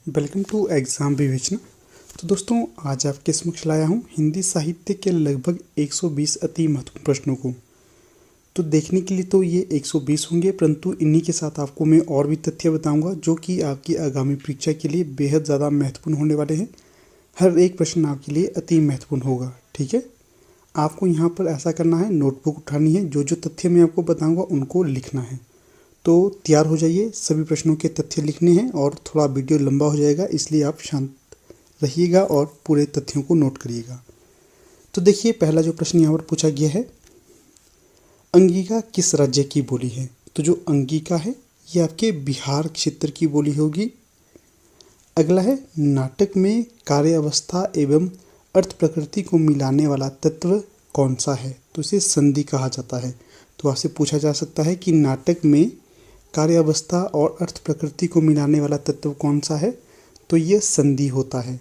Welcome to exam विवेचना। तो दोस्तों, आज आपके समक्ष लाया हूँ हिंदी साहित्य के लगभग 120 अति महत्वपूर्ण प्रश्नों को। तो देखने के लिए तो ये 120 होंगे, परंतु इन्हीं के साथ आपको मैं और भी तथ्य बताऊंगा जो कि आपकी आगामी परीक्षा के लिए बेहद ज़्यादा महत्वपूर्ण होने वाले हैं। हर एक प्रश्न आपके लिए अति महत्वपूर्ण होगा। ठीक है, आपको यहाँ पर ऐसा करना है, नोटबुक उठानी है, जो जो तथ्य मैं आपको बताऊँगा उनको लिखना है। तो तैयार हो जाइए, सभी प्रश्नों के तथ्य लिखने हैं और थोड़ा वीडियो लंबा हो जाएगा, इसलिए आप शांत रहिएगा और पूरे तथ्यों को नोट करिएगा। तो देखिए, पहला जो प्रश्न यहाँ पर पूछा गया है, अंगिका किस राज्य की बोली है? तो जो अंगिका है ये आपके बिहार क्षेत्र की बोली होगी। अगला है, नाटक में कार्य अवस्था एवं अर्थ प्रकृति को मिलाने वाला तत्व कौन सा है? तो इसे संधि कहा जाता है। तो आपसे पूछा जा सकता है कि नाटक में कार्य अवस्था और अर्थ प्रकृति को मिलाने वाला तत्व कौन सा है? तो ये संधि होता है।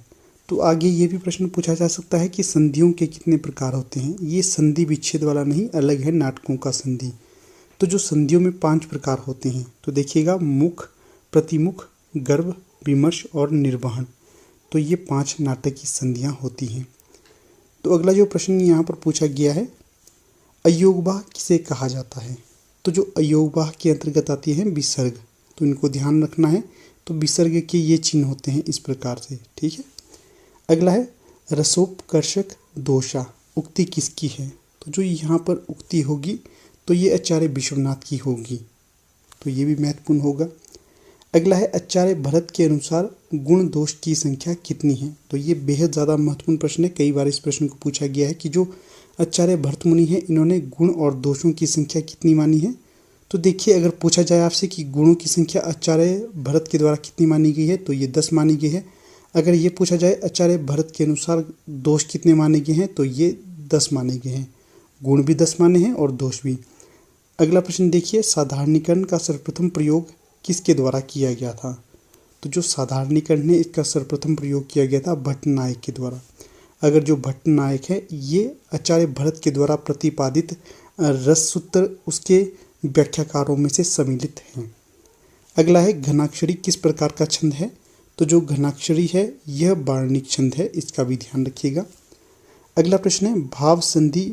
तो आगे ये भी प्रश्न पूछा जा सकता है कि संधियों के कितने प्रकार होते हैं? ये संधि विच्छेद वाला नहीं, अलग है नाटकों का संधि। तो जो संधियों में 5 प्रकार होते हैं, तो देखिएगा, मुख, प्रतिमुख, गर्भ, विमर्श और निर्वहन। तो ये 5 नाटक की संधियाँ होती हैं। तो अगला जो प्रश्न यहाँ पर पूछा गया है, अयोगवाह किसे कहा जाता है? तो जो अयोगवाह के अंतर्गत आती है विसर्ग, तो इनको ध्यान रखना है। तो विसर्ग के ये चिन्ह होते हैं इस प्रकार से। ठीक है, अगला है, रसोपकर्षक दोषा उक्ति किसकी है? तो जो यहाँ पर उक्ति होगी तो ये आचार्य विश्वनाथ की होगी, तो ये भी महत्वपूर्ण होगा। अगला है, आचार्य भरत के अनुसार गुण दोष की संख्या कितनी है? तो ये बेहद ज़्यादा महत्वपूर्ण प्रश्न है। कई बार इस प्रश्न को पूछा गया है कि जो आचार्य भरत मुनि है, इन्होंने गुण और दोषों की संख्या कितनी मानी है? तो देखिए, अगर पूछा जाए आपसे कि गुणों की संख्या आचार्य भरत के द्वारा कितनी मानी गई है, तो ये 10 मानी गई है। अगर ये पूछा जाए आचार्य भरत के अनुसार दोष कितने माने गए हैं, तो ये 10 माने गए हैं। गुण भी 10 माने हैं और दोष भी। अगला प्रश्न देखिए, साधारणीकरण का सर्वप्रथम प्रयोग किसके द्वारा किया गया था? तो जो साधारणीकरण है, इसका सर्वप्रथम प्रयोग किया गया था भट्ट नायक के द्वारा। अगर जो भट्ट नायक है, ये आचार्य भरत के द्वारा प्रतिपादित रससूत्र उसके व्याख्याकारों में से सम्मिलित हैं। अगला है, घनाक्षरी किस प्रकार का छंद है? तो जो घनाक्षरी है यह वार्णिक छंद है, इसका भी ध्यान रखिएगा। अगला प्रश्न है, भाव संधि,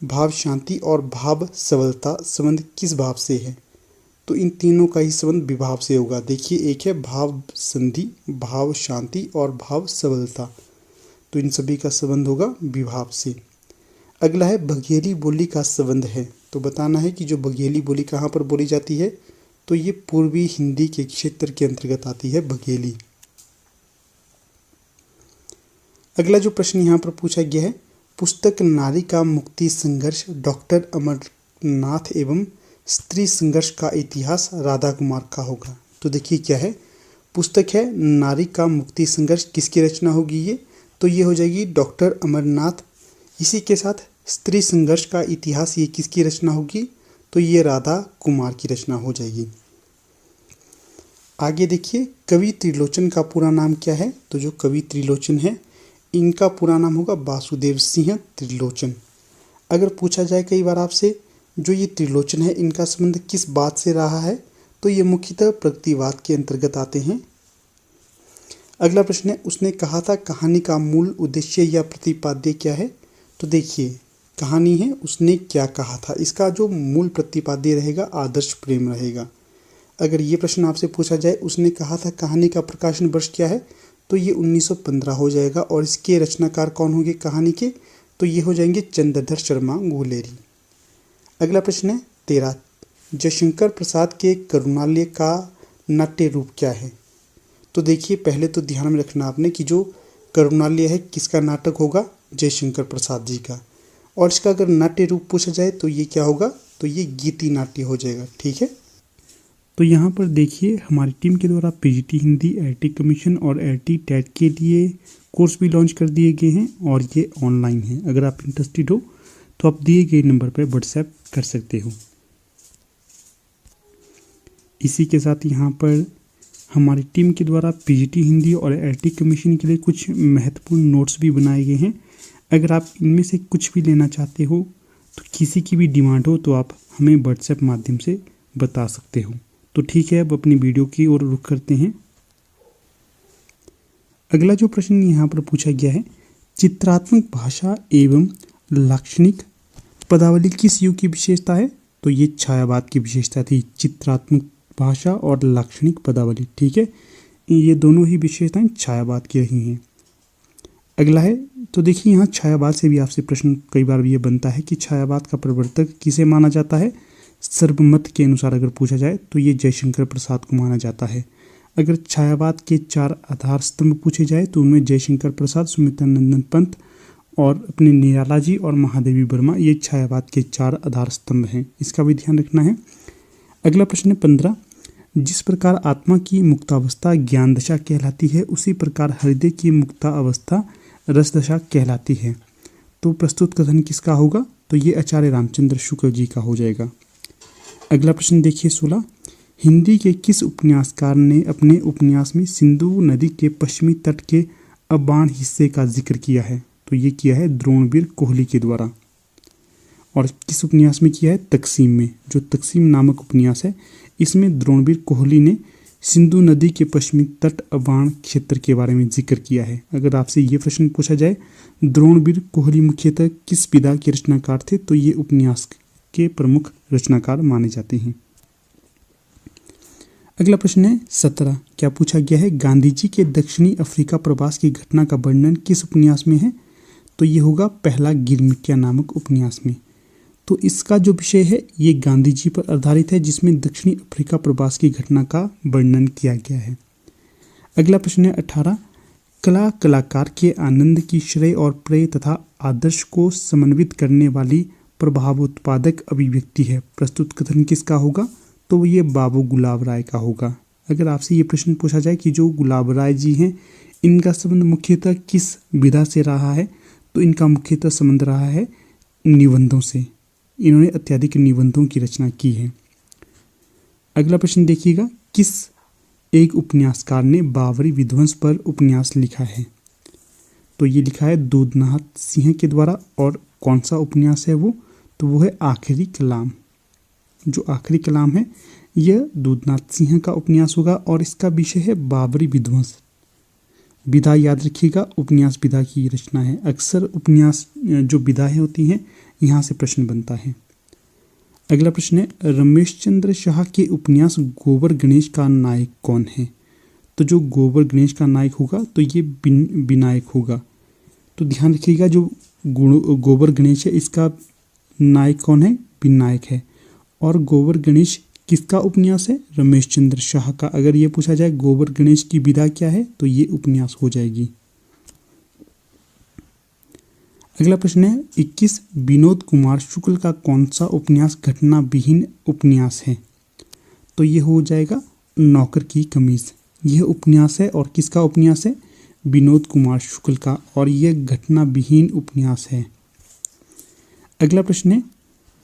भाव शांति और भाव सबलता संबंध किस भाव से है? तो इन तीनों का ही संबंध विभाव से होगा। देखिए, एक है भाव संधि, भाव शांति और भाव सबलता, तो इन सभी का संबंध होगा विभाव से। अगला है, बघेली बोली का संबंध है। तो बताना है कि जो बघेली बोली कहाँ पर बोली जाती है? तो ये पूर्वी हिंदी के क्षेत्र के अंतर्गत आती है बघेली। अगला जो प्रश्न यहाँ पर पूछा गया है, पुस्तक नारी का मुक्ति संघर्ष डॉक्टर अमरनाथ एवं स्त्री संघर्ष का इतिहास राधा कुमार का होगा। तो देखिए क्या है, पुस्तक है नारी का मुक्ति संघर्ष, किसकी रचना होगी ये? तो ये हो जाएगी डॉक्टर अमरनाथ। इसी के साथ स्त्री संघर्ष का इतिहास, ये किसकी रचना होगी? तो ये राधा कुमार की रचना हो जाएगी। आगे देखिए, कवि त्रिलोचन का पूरा नाम क्या है? तो जो कवि त्रिलोचन है, इनका पूरा नाम होगा वासुदेव सिंह त्रिलोचन। अगर पूछा जाए कई बार आपसे, जो ये त्रिलोचन है, इनका संबंध किस बात से रहा है? तो ये मुख्यतः प्रगतिवाद के अंतर्गत आते हैं। अगला प्रश्न है, उसने कहा था कहानी का मूल उद्देश्य या प्रतिपाद्य क्या है? तो देखिए, कहानी है उसने क्या कहा था, इसका जो मूल प्रतिपाद्य रहेगा आदर्श प्रेम रहेगा। अगर ये प्रश्न आपसे पूछा जाए, उसने कहा था कहानी का प्रकाशन वर्ष क्या है? तो ये 1915 हो जाएगा। और इसके रचनाकार कौन होंगे कहानी के? तो ये हो जाएंगे चंद्रधर शर्मा गुलेरी। अगला प्रश्न है 13, जयशंकर प्रसाद के करुणालय का नाट्य रूप क्या है? तो देखिए, पहले तो ध्यान में रखना आपने कि जो करुणालय है किसका नाटक होगा? जयशंकर प्रसाद जी का। और इसका अगर नाट्य रूप पूछा जाए तो ये क्या होगा? तो ये गीति नाट्य हो जाएगा। ठीक है, तो यहाँ पर देखिए, हमारी टीम के द्वारा पीजीटी हिंदी, एआईटी कमीशन और एआईटी टेट के लिए कोर्स भी लॉन्च कर दिए गए हैं और ये ऑनलाइन है। अगर आप इंटरेस्टेड हो तो आप दिए गए नंबर पर व्हाट्सएप कर सकते हो। इसी के साथ यहाँ पर हमारी टीम के द्वारा पीजीटी हिंदी और एआईटी कमीशन के लिए कुछ महत्वपूर्ण नोट्स भी बनाए गए हैं। अगर आप इनमें से कुछ भी लेना चाहते हो, तो किसी की भी डिमांड हो, तो आप हमें व्हाट्सएप माध्यम से बता सकते हो। तो ठीक है, अब अपनी वीडियो की ओर रुख करते हैं। अगला जो प्रश्न यहाँ पर पूछा गया है, चित्रात्मक भाषा एवं लाक्षणिक पदावली किस युग की विशेषता है? तो ये छायावाद की विशेषता थी, चित्रात्मक भाषा और लाक्षणिक पदावली। ठीक है, ये दोनों ही विशेषताएं छायावाद की रही हैं। अगला है, तो देखिए यहाँ छायावाद से भी आपसे प्रश्न कई बार ये बनता है कि छायावाद का प्रवर्तक किसे माना जाता है? सर्वमत के अनुसार अगर पूछा जाए तो ये जयशंकर प्रसाद को माना जाता है। अगर छायावाद के 4 आधार स्तंभ पूछे जाए तो उनमें जयशंकर प्रसाद, सुमित्रानंदन पंत और अपने निराला जी और महादेवी वर्मा, ये छायावाद के 4 आधार स्तंभ हैं। इसका भी ध्यान रखना है। अगला प्रश्न है 15, जिस प्रकार आत्मा की मुक्तावस्था ज्ञान दशा कहलाती है, उसी प्रकार हृदय की मुक्तावस्था रस दशा कहलाती है। तो प्रस्तुत कथन किसका होगा? तो ये आचार्य रामचंद्र शुक्ल जी का हो जाएगा। अगला प्रश्न देखिए 16, हिंदी के किस उपन्यासकार ने अपने उपन्यास में सिंधु नदी के पश्चिमी तट के अबाण हिस्से का जिक्र किया है? तो ये किया है द्रोणवीर कोहली के द्वारा। और किस उपन्यास में किया है? तकसीम में। जो तकसीम नामक उपन्यास है, इसमें द्रोणवीर कोहली ने सिंधु नदी के पश्चिमी तट अबाण क्षेत्र के बारे में जिक्र किया है। अगर आपसे ये प्रश्न पूछा जाए, द्रोणवीर कोहली मुख्यतः किस विधा के रचनाकार थे? तो ये उपन्यास के प्रमुख रचनाकार माने जाते हैं। अगला प्रश्न है 17, क्या पूछा गया है? गांधी जी के दक्षिणी अफ्रीका प्रवास की घटना का वर्णन किस उपन्यास में है? तो ये होगा पहला गिरमिटिया नामक उपन्यास में। तो इसका जो विषय है ये गांधी जी पर आधारित है, जिसमें दक्षिणी अफ्रीका प्रवास की घटना का वर्णन किया गया है। अगला प्रश्न है 18, कला कलाकार के आनंद की श्रेय और प्रेय तथा आदर्श को समन्वित करने वाली प्रभावोत्पादक अभिव्यक्ति है। प्रस्तुत कथन किसका होगा? तो ये बाबू गुलाब राय का होगा। अगर आपसे ये प्रश्न पूछा जाए कि जो गुलाब राय जी हैं, इनका संबंध मुख्यतः किस विधा से रहा है? तो इनका मुख्यतः संबंध रहा है निबंधों से। इन्होंने अत्यधिक निबंधों की रचना की है। अगला प्रश्न देखिएगा, किस एक उपन्यासकार ने बाबरी विध्वंस पर उपन्यास लिखा है? तो ये लिखा है दूधनाथ सिंह के द्वारा। और कौन सा उपन्यास है वो? तो वो है आखिरी कलाम। जो आखिरी कलाम है यह दूधनाथ सिंह का उपन्यास होगा और इसका विषय है बाबरी विध्वंस। विधा याद रखिएगा, उपन्यास विधा की रचना है। अक्सर उपन्यास जो विधाएं होती हैं, यहाँ से प्रश्न बनता है। अगला प्रश्न है, रमेश चंद्र शाह के उपन्यास गोबर गणेश का नायक कौन है? तो जो गोबर गणेश का नायक होगा तो ये विनायक होगा। तो ध्यान रखिएगा, जो गोबर गणेश है इसका नायक कौन है? विनायक है। और गोबर गणेश किसका उपन्यास है? रमेश चंद्र शाह का। अगर ये पूछा जाए गोबर गणेश की विधा क्या है, तो ये उपन्यास हो जाएगी। अगला प्रश्न है 21, विनोद कुमार शुक्ल का कौन सा उपन्यास घटना विहीन उपन्यास है? तो ये हो जाएगा नौकर की कमीज। यह उपन्यास है और किसका उपन्यास है? विनोद कुमार शुक्ल का, और यह घटना विहीन उपन्यास है। अगला प्रश्न है,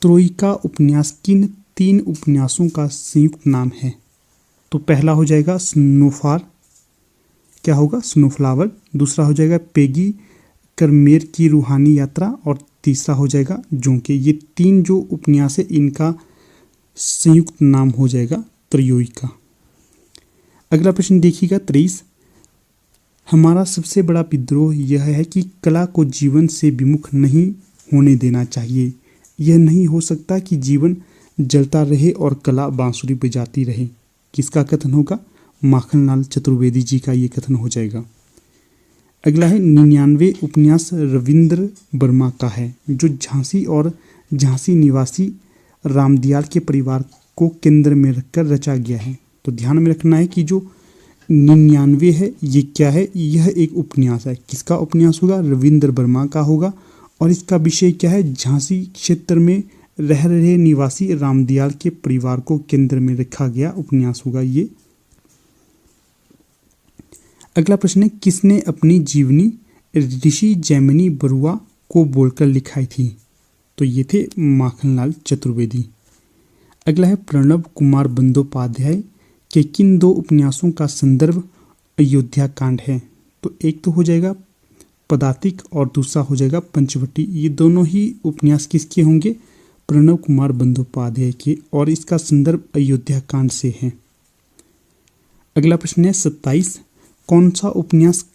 त्रोइका उपन्यास किन 3 उपन्यासों का संयुक्त नाम है? तो पहला हो जाएगा स्नोफॉल, क्या होगा? स्नोफ्लावर। दूसरा हो जाएगा पेगी करमेर की रूहानी यात्रा, और तीसरा हो जाएगा जोंके। ये 3 जो उपन्यास है इनका संयुक्त नाम हो जाएगा त्रयोइका। अगला प्रश्न देखिएगा 23, हमारा सबसे बड़ा विद्रोह यह है कि कला को जीवन से विमुख नहीं होने देना चाहिए। यह नहीं हो सकता कि जीवन जलता रहे और कला बांसुरी बजाती रहे। किसका कथन होगा? माखनलाल चतुर्वेदी जी का ये कथन हो जाएगा। अगला है 99 उपन्यास रविंद्र वर्मा का है, जो झांसी और झांसी निवासी रामदयाल के परिवार को केंद्र में रखकर रचा गया है। तो ध्यान में रखना है कि जो 99 है ये क्या है? यह एक उपन्यास है। किसका उपन्यास होगा? रविंद्र वर्मा का होगा। और इसका विषय क्या है? झांसी क्षेत्र में रह रहे निवासी रामदयाल के परिवार को केंद्र में रखा गया उपन्यास होगा ये। अगला प्रश्न है, किसने अपनी जीवनी ऋषि जैमिनी बरुआ को बोलकर लिखाई थी? तो ये थे माखनलाल चतुर्वेदी। अगला है, प्रणब कुमार बंदोपाध्याय के किन 2 उपन्यासों का संदर्भ अयोध्या कांड है? तो एक तो हो जाएगा पदातिक और दूसरा हो जाएगा पंचवटी। ये दोनों ही उपन्यास किसके होंगे? प्रणब कुमार बंदोपाध्याय के, और इसका संदर्भ अयोध्या कांड से है। अगला प्रश्न है 27, कौन सा उपन्यास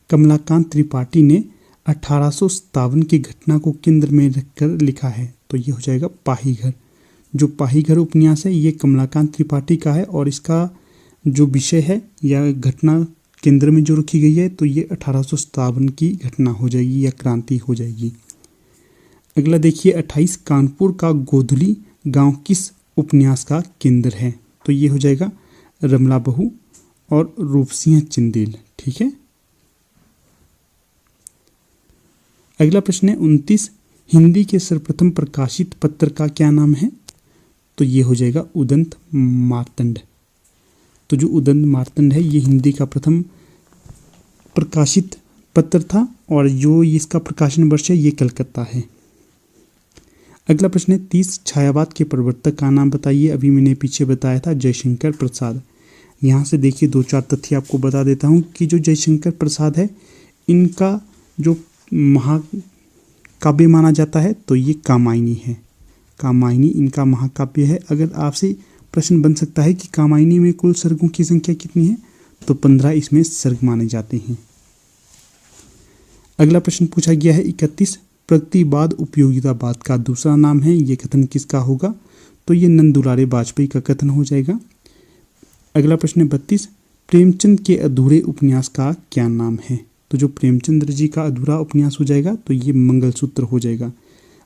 कमलाकांत त्रिपाठी ने 1857 की घटना को केंद्र में रखकर लिखा है? तो ये हो जाएगा पाहीघर। जो पाहीघर उपन्यास है ये कमलाकांत त्रिपाठी का है और इसका जो विषय है या घटना केंद्र में जो रखी गई है तो ये 1857 की घटना हो जाएगी या क्रांति हो जाएगी। अगला देखिए 28 कानपुर का गोधुली गांव किस उपन्यास का केंद्र है? तो ये हो जाएगा रमला बहू और रूपसिंह चंदेल। ठीक है। अगला प्रश्न है 29 हिंदी के सर्वप्रथम प्रकाशित पत्र का क्या नाम है? तो ये हो जाएगा उदंत मार्तंड। तो जो उदंत मार्तंड है ये हिंदी का प्रथम प्रकाशित पत्र था और जो इसका प्रकाशन वर्ष है ये कलकत्ता है। अगला प्रश्न है 30 छायावाद के प्रवर्तक का नाम बताइए। अभी मैंने पीछे बताया था जयशंकर प्रसाद। यहाँ से देखिए 2-4 तथ्य आपको बता देता हूँ कि जो जयशंकर प्रसाद है इनका जो महाकाव्य माना जाता है तो ये कामायनी है। कामायनी इनका महाकाव्य है। अगर आपसे प्रश्न बन सकता है कि कामायनी में कुल सर्गों की संख्या कितनी है तो 15 इसमें सर्ग माने जाते हैं। अगला प्रश्न पूछा गया है 31 प्रगतिवाद उपयोगितावाद का दूसरा नाम है, ये कथन किसका होगा? तो ये नंद दुलारे वाजपेयी का कथन हो जाएगा। अगला प्रश्न 32 प्रेमचंद के अधूरे उपन्यास का क्या नाम है? तो जो प्रेमचंद्र जी का अधूरा उपन्यास हो जाएगा तो ये मंगलसूत्र हो जाएगा।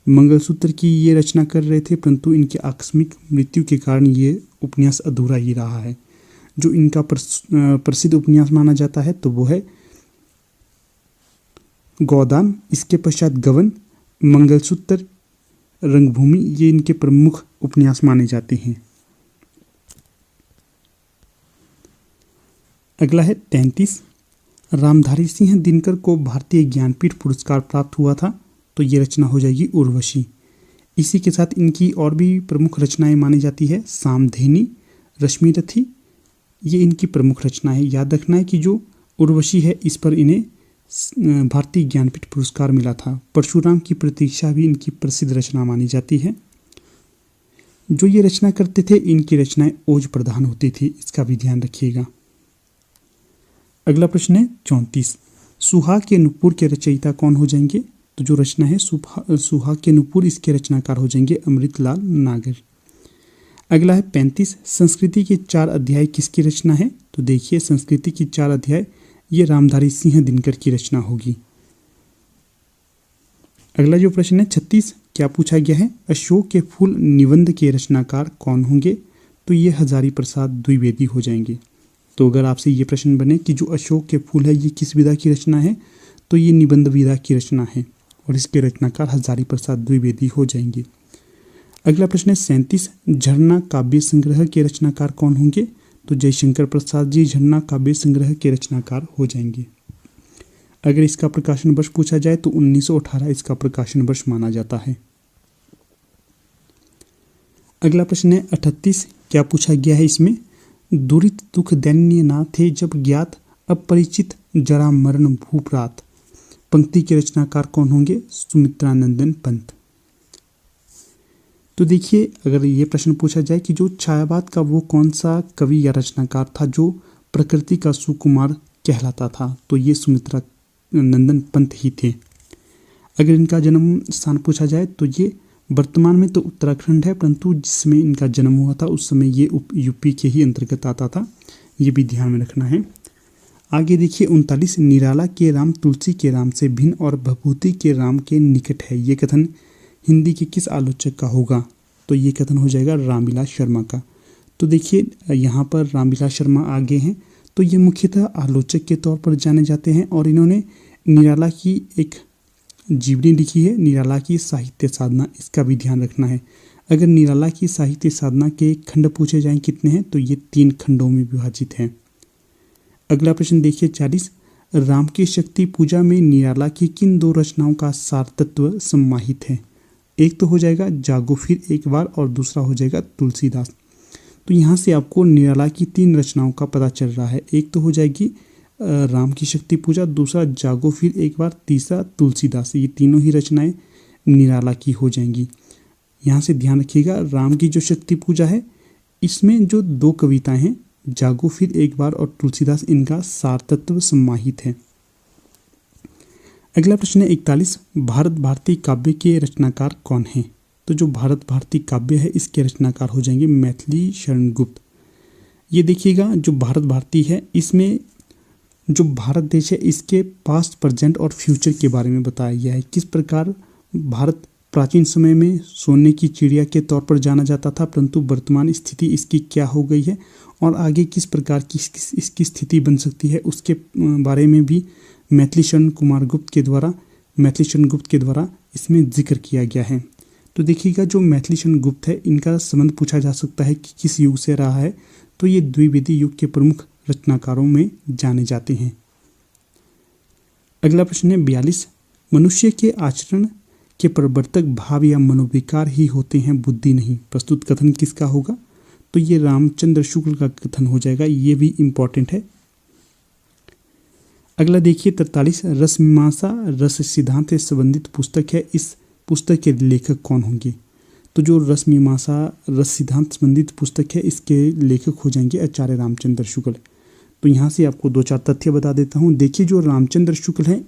मंगलसूत्र की ये रचना कर रहे थे परंतु इनकी आकस्मिक मृत्यु के कारण ये उपन्यास अधूरा ही रहा है। जो इनका प्रसिद्ध उपन्यास माना जाता है तो वो है गोदान, इसके पश्चात गबन, मंगलसूत्र, रंगभूमि, ये इनके प्रमुख उपन्यास माने जाते हैं। अगला है 33 रामधारी सिंह दिनकर को भारतीय ज्ञानपीठ पुरस्कार प्राप्त हुआ था तो ये रचना हो जाएगी उर्वशी। इसी के साथ इनकी और भी प्रमुख रचनाएं मानी जाती है सामधेनी, रश्मिरथी, ये इनकी प्रमुख रचना है। याद रखना है कि जो उर्वशी है इस पर इन्हें भारतीय ज्ञानपीठ पुरस्कार मिला था। परशुराम की प्रतीक्षा भी इनकी प्रसिद्ध रचना मानी जाती है। जो ये रचना करते थे इनकी रचनाएं ओज प्रधान होती थी, इसका भी ध्यान रखिएगा। अगला प्रश्न है 34 सुहा के नुपुर के रचयिता कौन हो जाएंगे? तो जो रचना है सुहा के नुपुर, इसके रचनाकार हो जाएंगे अमृतलाल नागर। अगला है 35 संस्कृति के 4 अध्याय किसकी रचना है? तो देखिए संस्कृति की 4 अध्याय ये रामधारी सिंह दिनकर की रचना होगी। अगला जो प्रश्न है 36 क्या पूछा गया है? अशोक के फूल निबंध के रचनाकार कौन होंगे? तो ये हजारी प्रसाद द्विवेदी हो जाएंगे। तो अगर आपसे ये प्रश्न बने कि जो अशोक के फूल है ये किस विधा की रचना है तो ये निबंध विधा की रचना है और इसके रचनाकार हजारी प्रसाद द्विवेदी हो जाएंगे। अगला प्रश्न है 37 झरना काव्य संग्रह के रचनाकार कौन होंगे? तो जयशंकर प्रसाद जी झरना काव्य संग्रह के रचनाकार हो जाएंगे। अगर इसका प्रकाशन वर्ष पूछा जाए तो 1918 इसका प्रकाशन वर्ष माना जाता है। अगला प्रश्न है 38 क्या पूछा गया है इसमें? दुरित दुख दैन्य ना थे जब ज्ञात अपरिचित जरा मरण भूप्रात। पंक्ति के रचनाकार कौन होंगे? सुमित्रानंदन पंत। तो देखिए अगर ये प्रश्न पूछा जाए कि जो छायावाद का वो कौन सा कवि या रचनाकार था जो प्रकृति का सुकुमार कहलाता था तो ये सुमित्रानंदन पंत ही थे। अगर इनका जन्म स्थान पूछा जाए तो ये वर्तमान में तो उत्तराखंड है परंतु जिस समय इनका जन्म हुआ था उस समय ये यूपी के ही अंतर्गत आता था, ये भी ध्यान में रखना है। आगे देखिए 39 निराला के राम तुलसी के राम से भिन्न और भभूति के राम के निकट है, ये कथन हिंदी के किस आलोचक का होगा? तो ये कथन हो जाएगा रामविलास शर्मा का। तो देखिए यहाँ पर रामविलास शर्मा आगे हैं तो ये मुख्यतः आलोचक के तौर पर जाने जाते हैं और इन्होंने निराला की एक जीवनी लिखी है, निराला की साहित्य साधना, इसका भी ध्यान रखना है। अगर निराला की साहित्य साधना के खंड पूछे जाएं कितने हैं तो ये 3 खंडों में विभाजित हैं। अगला प्रश्न देखिए 40 राम की शक्ति पूजा में निराला की किन 2 रचनाओं का सार तत्व समाहित है? एक तो हो जाएगा जागो फिर एक बार और दूसरा हो जाएगा तुलसीदास। तो यहाँ से आपको निराला की 3 रचनाओं का पता चल रहा है। एक तो हो जाएगी राम की शक्ति पूजा, दूसरा जागो फिर एक बार, तीसरा तुलसीदास। ये तीनों ही रचनाएं निराला की हो जाएंगी। यहाँ से ध्यान रखिएगा राम की जो शक्ति पूजा है इसमें जो 2 कविताएं हैं जागो फिर एक बार और तुलसीदास इनका सार तत्व समाहित है। अगला प्रश्न है 41, भारत भारती काव्य के रचनाकार कौन हैं? तो जो भारत भारती काव्य है इसके रचनाकार हो जाएंगे मैथिली शरण गुप्त। ये देखिएगा जो भारत भारती है इसमें जो भारत देश है इसके पास्ट, प्रेजेंट और फ्यूचर के बारे में बताया गया है। किस प्रकार भारत प्राचीन समय में सोने की चिड़िया के तौर पर जाना जाता था, परंतु वर्तमान स्थिति इसकी क्या हो गई है और आगे किस प्रकार की इसकी स्थिति बन सकती है, उसके बारे में भी मैथिली शरण गुप्त के द्वारा इसमें जिक्र किया गया है। तो देखिएगा जो मैथिली शरण गुप्त है इनका संबंध पूछा जा सकता है कि किस युग से रहा है, तो ये द्विवेदी युग के प्रमुख रचनाकारों में जाने जाते हैं। अगला प्रश्न है 42, मनुष्य के आचरण के प्रवर्तक भाव या मनोविकार ही होते हैं, बुद्धि नहीं। प्रस्तुत कथन किसका होगा? तो ये रामचंद्र शुक्ल का कथन हो जाएगा, ये भी इंपॉर्टेंट है। अगला देखिए 43, रसमीमांसा रस सिद्धांत से संबंधित पुस्तक है, इस पुस्तक के लेखक कौन होंगे? तो जो रसमीमांसा रस सिद्धांत संबंधित पुस्तक है इसके लेखक हो जाएंगे आचार्य रामचंद्र शुक्ल। तो यहाँ से आपको 2-4 तथ्य बता देता हूँ। देखिए जो रामचंद्र शुक्ल हैं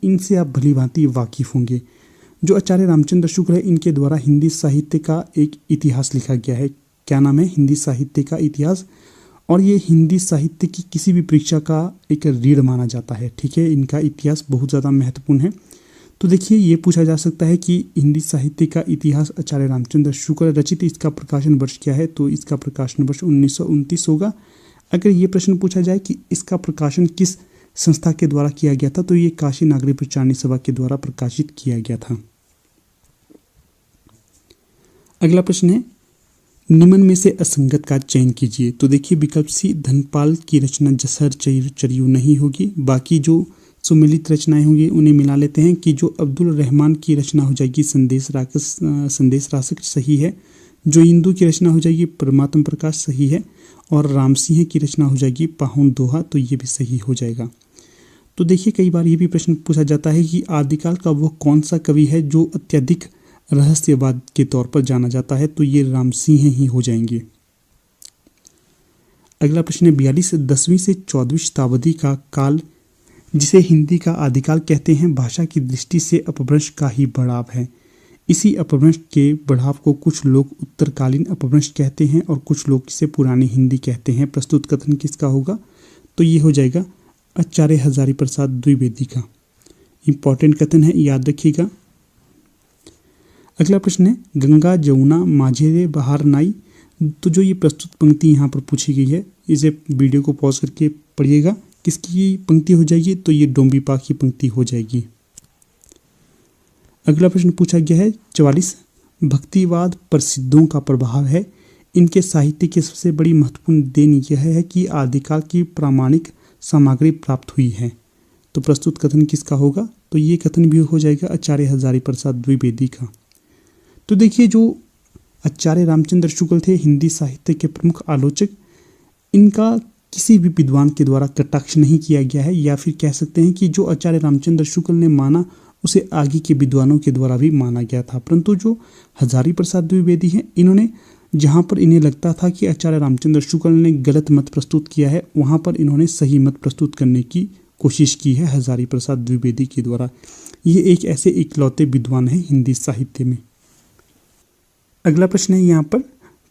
इनसे आप भली भांति वाकिफ होंगे। जो आचार्य रामचंद्र शुक्ल है इनके द्वारा हिंदी साहित्य का एक इतिहास लिखा गया है। क्या नाम है? हिंदी साहित्य का इतिहास। और ये हिंदी साहित्य की किसी भी परीक्षा का एक रीढ़ माना जाता है। ठीक है, इनका इतिहास बहुत ज़्यादा महत्वपूर्ण है। तो देखिए ये पूछा जा सकता है कि हिंदी साहित्य का इतिहास आचार्य रामचंद्र शुक्ल रचित, इसका प्रकाशन वर्ष क्या है? तो इसका प्रकाशन वर्ष 1929 होगा। अगर ये प्रश्न पूछा जाए कि इसका प्रकाशन किस संस्था के द्वारा किया गया था, तो ये काशी नागरिक प्रचारणी सभा के द्वारा प्रकाशित किया गया था। अगला प्रश्न है निम्न में से असंगत का चयन कीजिए। तो देखिए विकल्प सी, धनपाल की रचना जसहर चरियू नहीं होगी। बाकी जो सुमिलित रचनाएं होंगी उन्हें मिला लेते हैं कि जो अब्दुल रहमान की रचना हो जाएगी संदेश रासक सही है। जो इंदु की रचना हो जाएगी परमात्म प्रकाश सही है। और रामसिंह की रचना हो जाएगी पाहुन दोहा, तो ये भी सही हो जाएगा। तो देखिए कई बार ये भी प्रश्न पूछा जाता है कि आदिकाल का वो कौन सा कवि है जो अत्यधिक रहस्यवाद के तौर पर जाना जाता है, तो ये रामसिंह ही हो जाएंगे। अगला प्रश्न है 42, 10वीं से 14वीं शताब्दी का काल जिसे हिंदी का आदिकाल कहते हैं भाषा की दृष्टि से अपभ्रंश का ही बढ़ाव है। इसी अपभ्रंश के बढ़ाव को कुछ लोग उत्तरकालीन अपभ्रंश कहते हैं और कुछ लोग इसे पुरानी हिंदी कहते हैं। प्रस्तुत कथन किसका होगा? तो ये हो जाएगा आचार्य हजारी प्रसाद द्विवेदी का। इंपॉर्टेंट कथन है, याद रखिएगा। अगला प्रश्न है गंगा जमुना माझे बहार नाई। तो जो ये प्रस्तुत पंक्ति यहाँ पर पूछी गई है इसे वीडियो को पॉज करके पढ़िएगा। किसकी पंक्ति हो जाएगी? तो ये डोम्बिपा की पंक्ति हो जाएगी। अगला प्रश्न पूछा गया है 44, भक्तिवाद प्रसिद्धों का प्रभाव है। इनके साहित्य की सबसे बड़ी महत्वपूर्ण देन यह है कि आदिकाल की प्रामाणिक सामग्री प्राप्त हुई है। तो प्रस्तुत कथन किसका होगा? तो ये कथन भी हो जाएगा आचार्य हजारी प्रसाद द्विवेदी का। तो देखिए जो आचार्य रामचंद्र शुक्ल थे हिंदी साहित्य के प्रमुख आलोचक, इनका किसी भी विद्वान के द्वारा कटाक्ष नहीं किया गया है, या फिर कह सकते हैं कि जो आचार्य रामचंद्र शुक्ल ने माना उसे आगे के विद्वानों के द्वारा भी माना गया था। परंतु जो हजारी प्रसाद द्विवेदी हैं इन्होंने जहाँ पर इन्हें लगता था कि आचार्य रामचंद्र शुक्ल ने गलत मत प्रस्तुत किया है, वहाँ पर इन्होंने सही मत प्रस्तुत करने की कोशिश की है हजारी प्रसाद द्विवेदी के द्वारा। ये एक ऐसे इकलौते विद्वान हैं हिंदी साहित्य में। अगला प्रश्न है यहाँ पर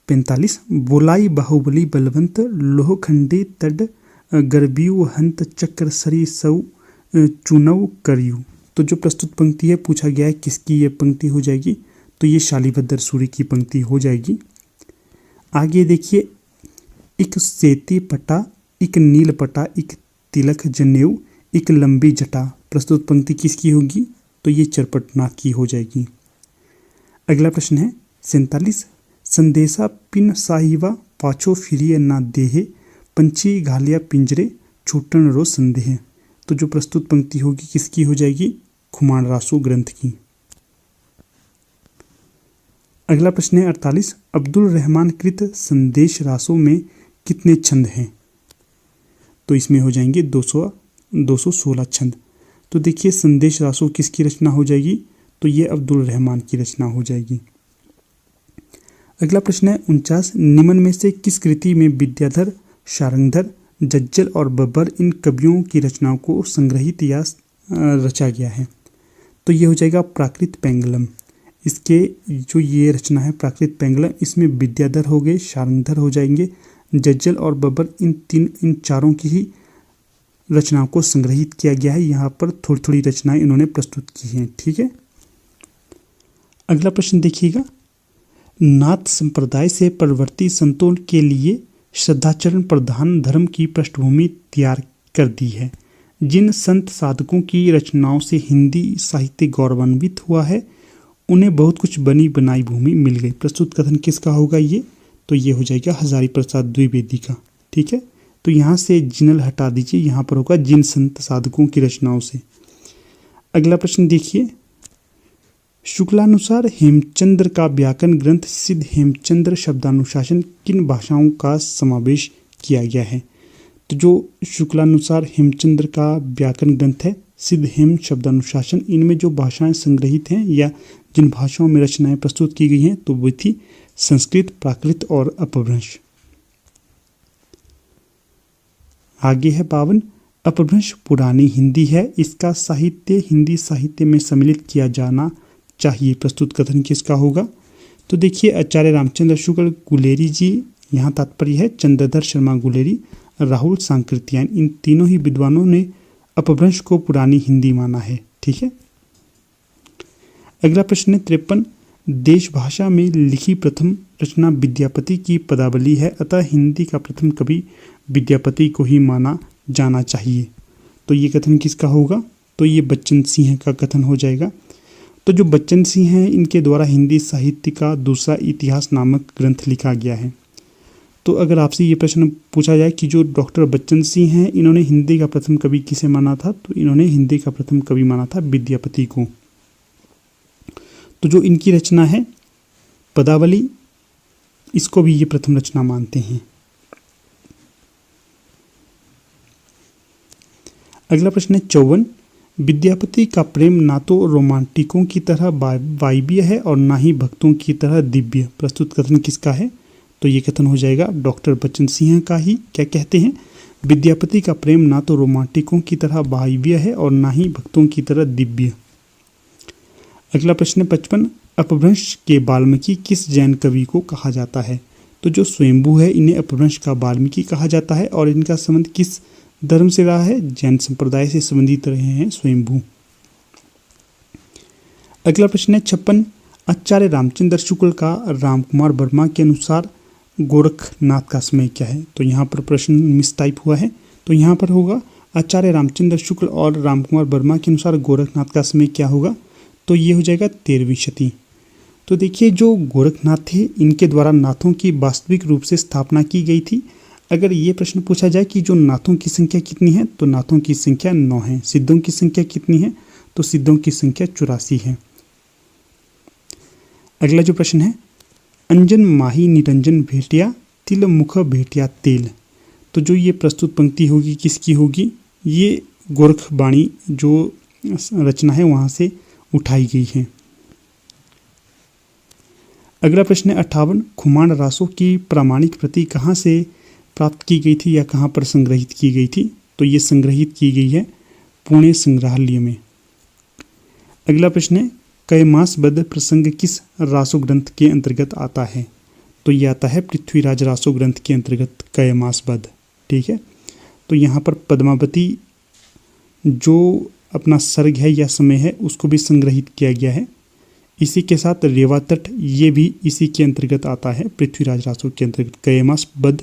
45, बोलाई बाहुबली बलवंत लोहखंडे तड गर्बियु हंत चक्र सरी सौ चुनव करियु। तो जो प्रस्तुत पंक्ति है पूछा गया है किसकी ये पंक्ति हो जाएगी? तो ये शालिभद्र सूरी की पंक्ति हो जाएगी। आगे देखिए, एक सेती पटा एक नील पटा एक तिलक जनेऊ एक लंबी जटा। प्रस्तुत पंक्ति किसकी होगी? तो ये चरपटनाथ की हो जाएगी। अगला प्रश्न है 47, संदेशा पिन साहिवा पाछो फिरिए ना देहे पंछी घालिया पिंजरे छूटन रो संदेह। तो जो प्रस्तुत पंक्ति होगी किसकी हो जाएगी? खुमान रासो ग्रंथ की। अगला प्रश्न है 48, अब्दुल रहमान कृत संदेश रासों में कितने छंद हैं? तो इसमें हो जाएंगे 216 छंद। तो देखिए संदेश रासो किसकी रचना हो जाएगी? तो ये अब्दुल रहमान की रचना हो जाएगी। अगला प्रश्न है 49, निम्न में से किस कृति में विद्याधर शारंगधर, जज्जल और बब्बर इन कवियों की रचनाओं को संग्रहित या रचा गया है? तो ये हो जाएगा प्राकृत पेंगलम। इसके जो ये रचना है प्राकृत पेंगलम, इसमें विद्याधर हो गए, शारंगधर हो जाएंगे, जज्जल और बब्बर, इन चारों की ही रचनाओं को संग्रहित किया गया है। यहाँ पर थोड़ी थोड़ी रचनाएं इन्होंने प्रस्तुत की हैं। ठीक है, अगला प्रश्न देखिएगा। नाथ संप्रदाय से परवर्ती संतों के लिए श्रद्धाचरण प्रधान धर्म की पृष्ठभूमि तैयार कर दी है। जिन संत साधकों की रचनाओं से हिंदी साहित्य गौरवान्वित हुआ है, उन्हें बहुत कुछ बनी बनाई भूमि मिल गई। प्रस्तुत कथन किसका होगा ये? तो ये हो जाएगा हजारी प्रसाद द्विवेदी का। ठीक है, तो यहाँ से जिनल हटा दीजिए, यहाँ पर होगा जिन संत साधकों की रचनाओं से। अगला प्रश्न देखिए। शुक्लानुसार हेमचंद्र का व्याकरण ग्रंथ सिद्ध हेमचंद्र शब्दानुशासन किन भाषाओं का समावेश किया गया है? तो जो शुक्लानुसार हेमचंद्र का व्याकरण ग्रंथ है सिद्ध हेम शब्दानुशासन, इनमें जो भाषाएं संग्रहित हैं या जिन भाषाओं में रचनाएं प्रस्तुत की गई हैं तो वो थी संस्कृत, प्राकृत और अपभ्रंश। आगे है 52। अपभ्रंश पुरानी हिंदी है, इसका साहित्य हिंदी साहित्य में सम्मिलित किया जाना चाहिए। प्रस्तुत कथन किसका होगा? तो देखिए आचार्य रामचंद्र शुक्ल गुलेरी जी, यहाँ तात्पर्य है चंद्रधर शर्मा गुलेरी, राहुल सांकृत्यायन, इन तीनों ही विद्वानों ने अपभ्रंश को पुरानी हिंदी माना है। ठीक है, अगला प्रश्न है 53। देश भाषा में लिखी प्रथम रचना विद्यापति की पदावली है, अतः हिंदी का प्रथम कवि विद्यापति को ही माना जाना चाहिए। तो ये कथन किसका होगा? तो ये बच्चन सिंह का कथन हो जाएगा। तो जो बच्चन सिंह हैं, इनके द्वारा हिंदी साहित्य का दूसरा इतिहास नामक ग्रंथ लिखा गया है। तो अगर आपसे ये प्रश्न पूछा जाए कि जो डॉक्टर बच्चन सिंह हैं, इन्होंने हिंदी का प्रथम कवि किसे माना था? तो इन्होंने हिंदी का प्रथम कवि माना था विद्यापति को। तो जो इनकी रचना है पदावली, इसको भी ये प्रथम रचना मानते हैं। अगला प्रश्न है 54। विद्यापति का प्रेम ना तो रोमांटिकों की तरह वायवीय है और ना ही भक्तों की तरह दिव्य। प्रस्तुत कथन किसका है? तो ये कथन हो जाएगा डॉक्टर बच्चन सिंह का ही। क्या कहते हैं? विद्यापति का प्रेम ना तो रोमांटिकों की तरह वायवीय है और ना ही भक्तों की तरह दिव्य। अगला प्रश्न 55। अपभ्रंश के वाल्मीकि किस जैन कवि को कहा जाता है? तो जो स्वयंभू है, इन्हें अपभ्रंश का वाल्मीकि कहा जाता है और इनका संबंध किस धर्म से रहा है? जैन संप्रदाय से संबंधित रहे हैं स्वयंभू। अगला प्रश्न है 56। आचार्य रामचंद्र शुक्ल का रामकुमार वर्मा के अनुसार गोरखनाथ का समय क्या है? तो यहाँ पर प्रश्न मिस टाइप हुआ है, तो यहाँ पर होगा आचार्य रामचंद्र शुक्ल और रामकुमार वर्मा के अनुसार गोरखनाथ का समय क्या होगा? तो ये हो जाएगा 13वीं शती। तो देखिए जो गोरखनाथ थे, इनके द्वारा नाथों की वास्तविक रूप से स्थापना की गई थी। अगर ये प्रश्न पूछा जाए कि जो नाथों की संख्या कितनी है, तो नाथों की संख्या 9 है। सिद्धों की संख्या कितनी है? तो सिद्धों की संख्या 84 है। अगला जो प्रश्न है, अंजन माही निरंजन भेटिया तिल मुख भेटिया तेल। तो जो ये प्रस्तुत पंक्ति होगी किसकी होगी? ये गोरखवाणी जो रचना है वहाँ से उठाई गई है। अगला प्रश्न है 58। खुमान रासों की प्रामाणिक प्रति कहाँ से प्राप्त की गई थी या कहाँ पर संग्रहित की गई थी? तो ये संग्रहित की गई है पुणे संग्रहालय में। अगला प्रश्न है कैमासबद्ध प्रसंग किस रासो ग्रंथ के अंतर्गत आता है? तो ये आता है पृथ्वीराज रासो ग्रंथ के अंतर्गत कैमासबद्ध। ठीक है, तो यहाँ पर पद्मावती जो अपना सर्ग है या समय है उसको भी संग्रहित किया गया है। इसी के साथ रेवा तट, ये भी इसी के अंतर्गत आता है, पृथ्वीराज रासो के अंतर्गत कैमासबद्ध,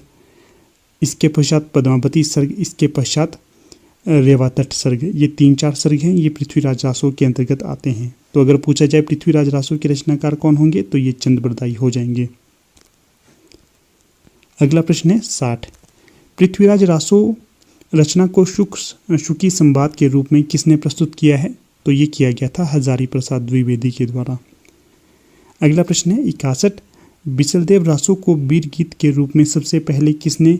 इसके पश्चात पद्मावती सर्ग, इसके पश्चात रेवा तट सर्ग। ये 3-4 सर्ग हैं, ये पृथ्वीराज रासो के अंतर्गत आते हैं। तो अगर पूछा जाए पृथ्वीराज रासो के रचनाकार कौन होंगे, तो ये चंद्रबरदाई हो जाएंगे। अगला प्रश्न है 60। पृथ्वीराज रासो रचना को शुकी संवाद के रूप में किसने प्रस्तुत किया है? तो ये किया गया था हजारी प्रसाद द्विवेदी के द्वारा। अगला प्रश्न है 61। बिचलदेव रासो को वीर गीत के रूप में सबसे पहले किसने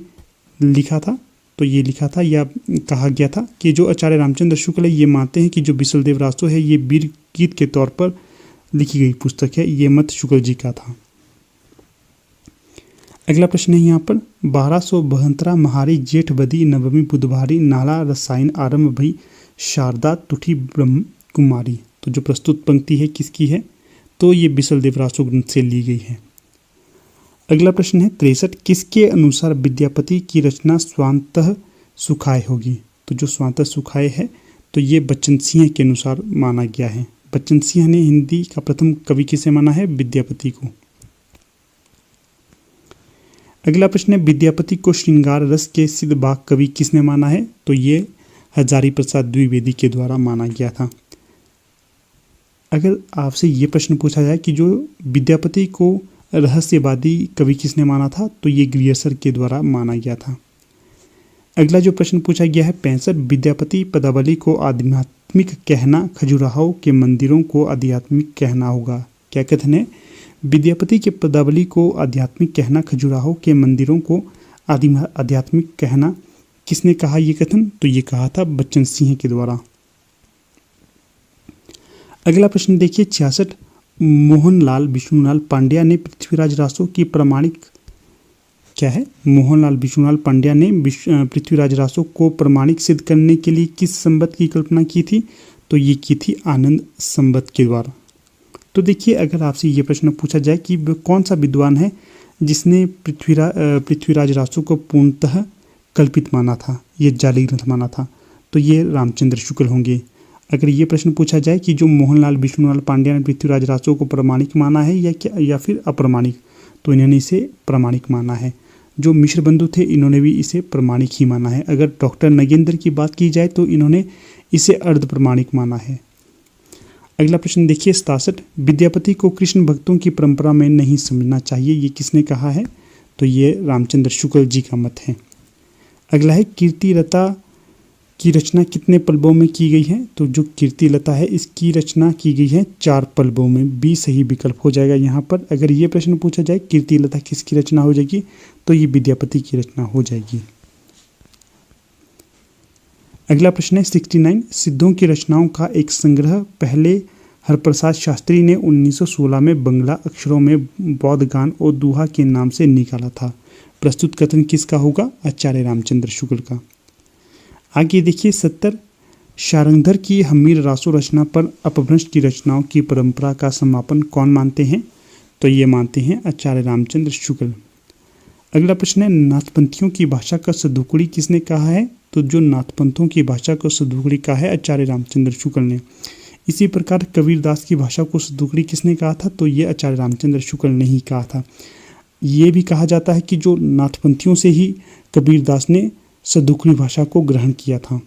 लिखा था? तो ये लिखा था या कहा गया था कि जो आचार्य रामचंद्र शुक्ल है ये मानते हैं कि जो बिचलदेव रासो है ये वीर गीत के तौर पर लिखी गई पुस्तक है, ये मत शुक्ल जी का था। अगला प्रश्न है यहाँ पर 1272 महारी जेठ बदी नवमी बुधवारी नाला रसायन आरंभ भई शारदा तुठी ब्रह्म कुमारी। तो जो प्रस्तुत पंक्ति है किसकी है, तो ये बिसल देवरासो ग्रंथ से ली गई है। अगला प्रश्न है 63 किसके अनुसार विद्यापति की रचना स्वांतः सुखाए होगी। तो जो स्वांतः सुखाए है तो ये बच्चन सिंह के अनुसार माना गया है। बच्चन सिंह ने हिंदी का प्रथम कवि किसे माना है, विद्यापति को। अगला प्रश्न है विद्यापति को श्रृंगार रस के सिद्ध बाग कवि किसने माना है, तो ये हजारी प्रसाद द्विवेदी के द्वारा माना गया था। अगर आपसे ये प्रश्न पूछा जाए कि जो विद्यापति को रहस्यवादी कवि किसने माना था, तो ये ग्रियर्सर के द्वारा माना गया था। अगला जो प्रश्न पूछा गया है 65 विद्यापति पदावली को आध्यात्मिक कहना खजुराहो के मंदिरों को आध्यात्मिक कहना होगा। क्या कथन है, विद्यापति के पदावली को आध्यात्मिक कहना खजुराहो के मंदिरों को आध्यात्मिक कहना किसने कहा ये कथन, तो ये कहा था बच्चन सिंह के द्वारा। अगला प्रश्न देखिए 66 मोहनलाल विष्णुलाल पांड्या ने पृथ्वीराज रासो की प्रमाणिक क्या है, मोहनलाल विष्णुलाल पांड्या ने पृथ्वीराज रासो को प्रमाणिक सिद्ध करने के लिए किस संवत की कल्पना की थी, तो ये की थी आनंद संवत के द्वारा। तो देखिए अगर आपसे ये प्रश्न पूछा जाए कि कौन सा विद्वान है जिसने पृथ्वीराज रासो को पूर्णतः कल्पित माना था, ये जाली ग्रंथ माना था, तो ये रामचंद्र शुक्ल होंगे। अगर ये प्रश्न पूछा जाए कि जो मोहनलाल विष्णुलाल पांड्या ने पृथ्वीराज रासो को प्रमाणिक माना है या फिर अप्रमाणिक, तो इन्होंने इसे प्रमाणिक माना है। जो मिश्र बंधु थे इन्होंने भी इसे प्रमाणिक ही माना है। अगर डॉक्टर नगेंद्र की बात की जाए तो इन्होंने इसे अर्ध प्रमाणिक माना है। अगला प्रश्न देखिए 67 विद्यापति को कृष्ण भक्तों की परंपरा में नहीं समझना चाहिए, ये किसने कहा है, तो ये रामचंद्र शुक्ल जी का मत है। अगला है कीर्तिलता की रचना कितने पल्लवों में की गई है, तो जो कीर्तिलता है इसकी रचना की गई है 4 पल्लवों में, बी सही विकल्प हो जाएगा यहाँ पर। अगर ये प्रश्न पूछा जाए कीर्तिलता किसकी रचना हो जाएगी, तो ये विद्यापति की रचना हो जाएगी। अगला प्रश्न है 69 सिद्धों की रचनाओं का एक संग्रह पहले हरप्रसाद शास्त्री ने 1916 में बंगला अक्षरों में बौद्ध गान और दोहा के नाम से निकाला था। प्रस्तुत कथन किसका होगा, आचार्य रामचंद्र शुक्ल का। आगे देखिए 70 शारंगधर की हमीर रासो रचना पर अपभ्रंश की रचनाओं की परंपरा का समापन कौन मानते हैं, तो ये मानते हैं आचार्य रामचंद्र शुक्ल। अगला प्रश्न है नाथपंथियों की भाषा का सदुकड़ी किसने कहा है, तो जो नाथपंथों की भाषा को सदुकड़ी कहा है आचार्य रामचंद्र शुक्ल ने। इसी प्रकार कबीरदास की भाषा को सदुकड़ी किसने कहा था, तो ये आचार्य रामचंद्र शुक्ल ने ही कहा था। ये भी कहा जाता है कि जो नाथपंथियों से ही कबीरदास ने सदुकड़ी भाषा को ग्रहण किया था।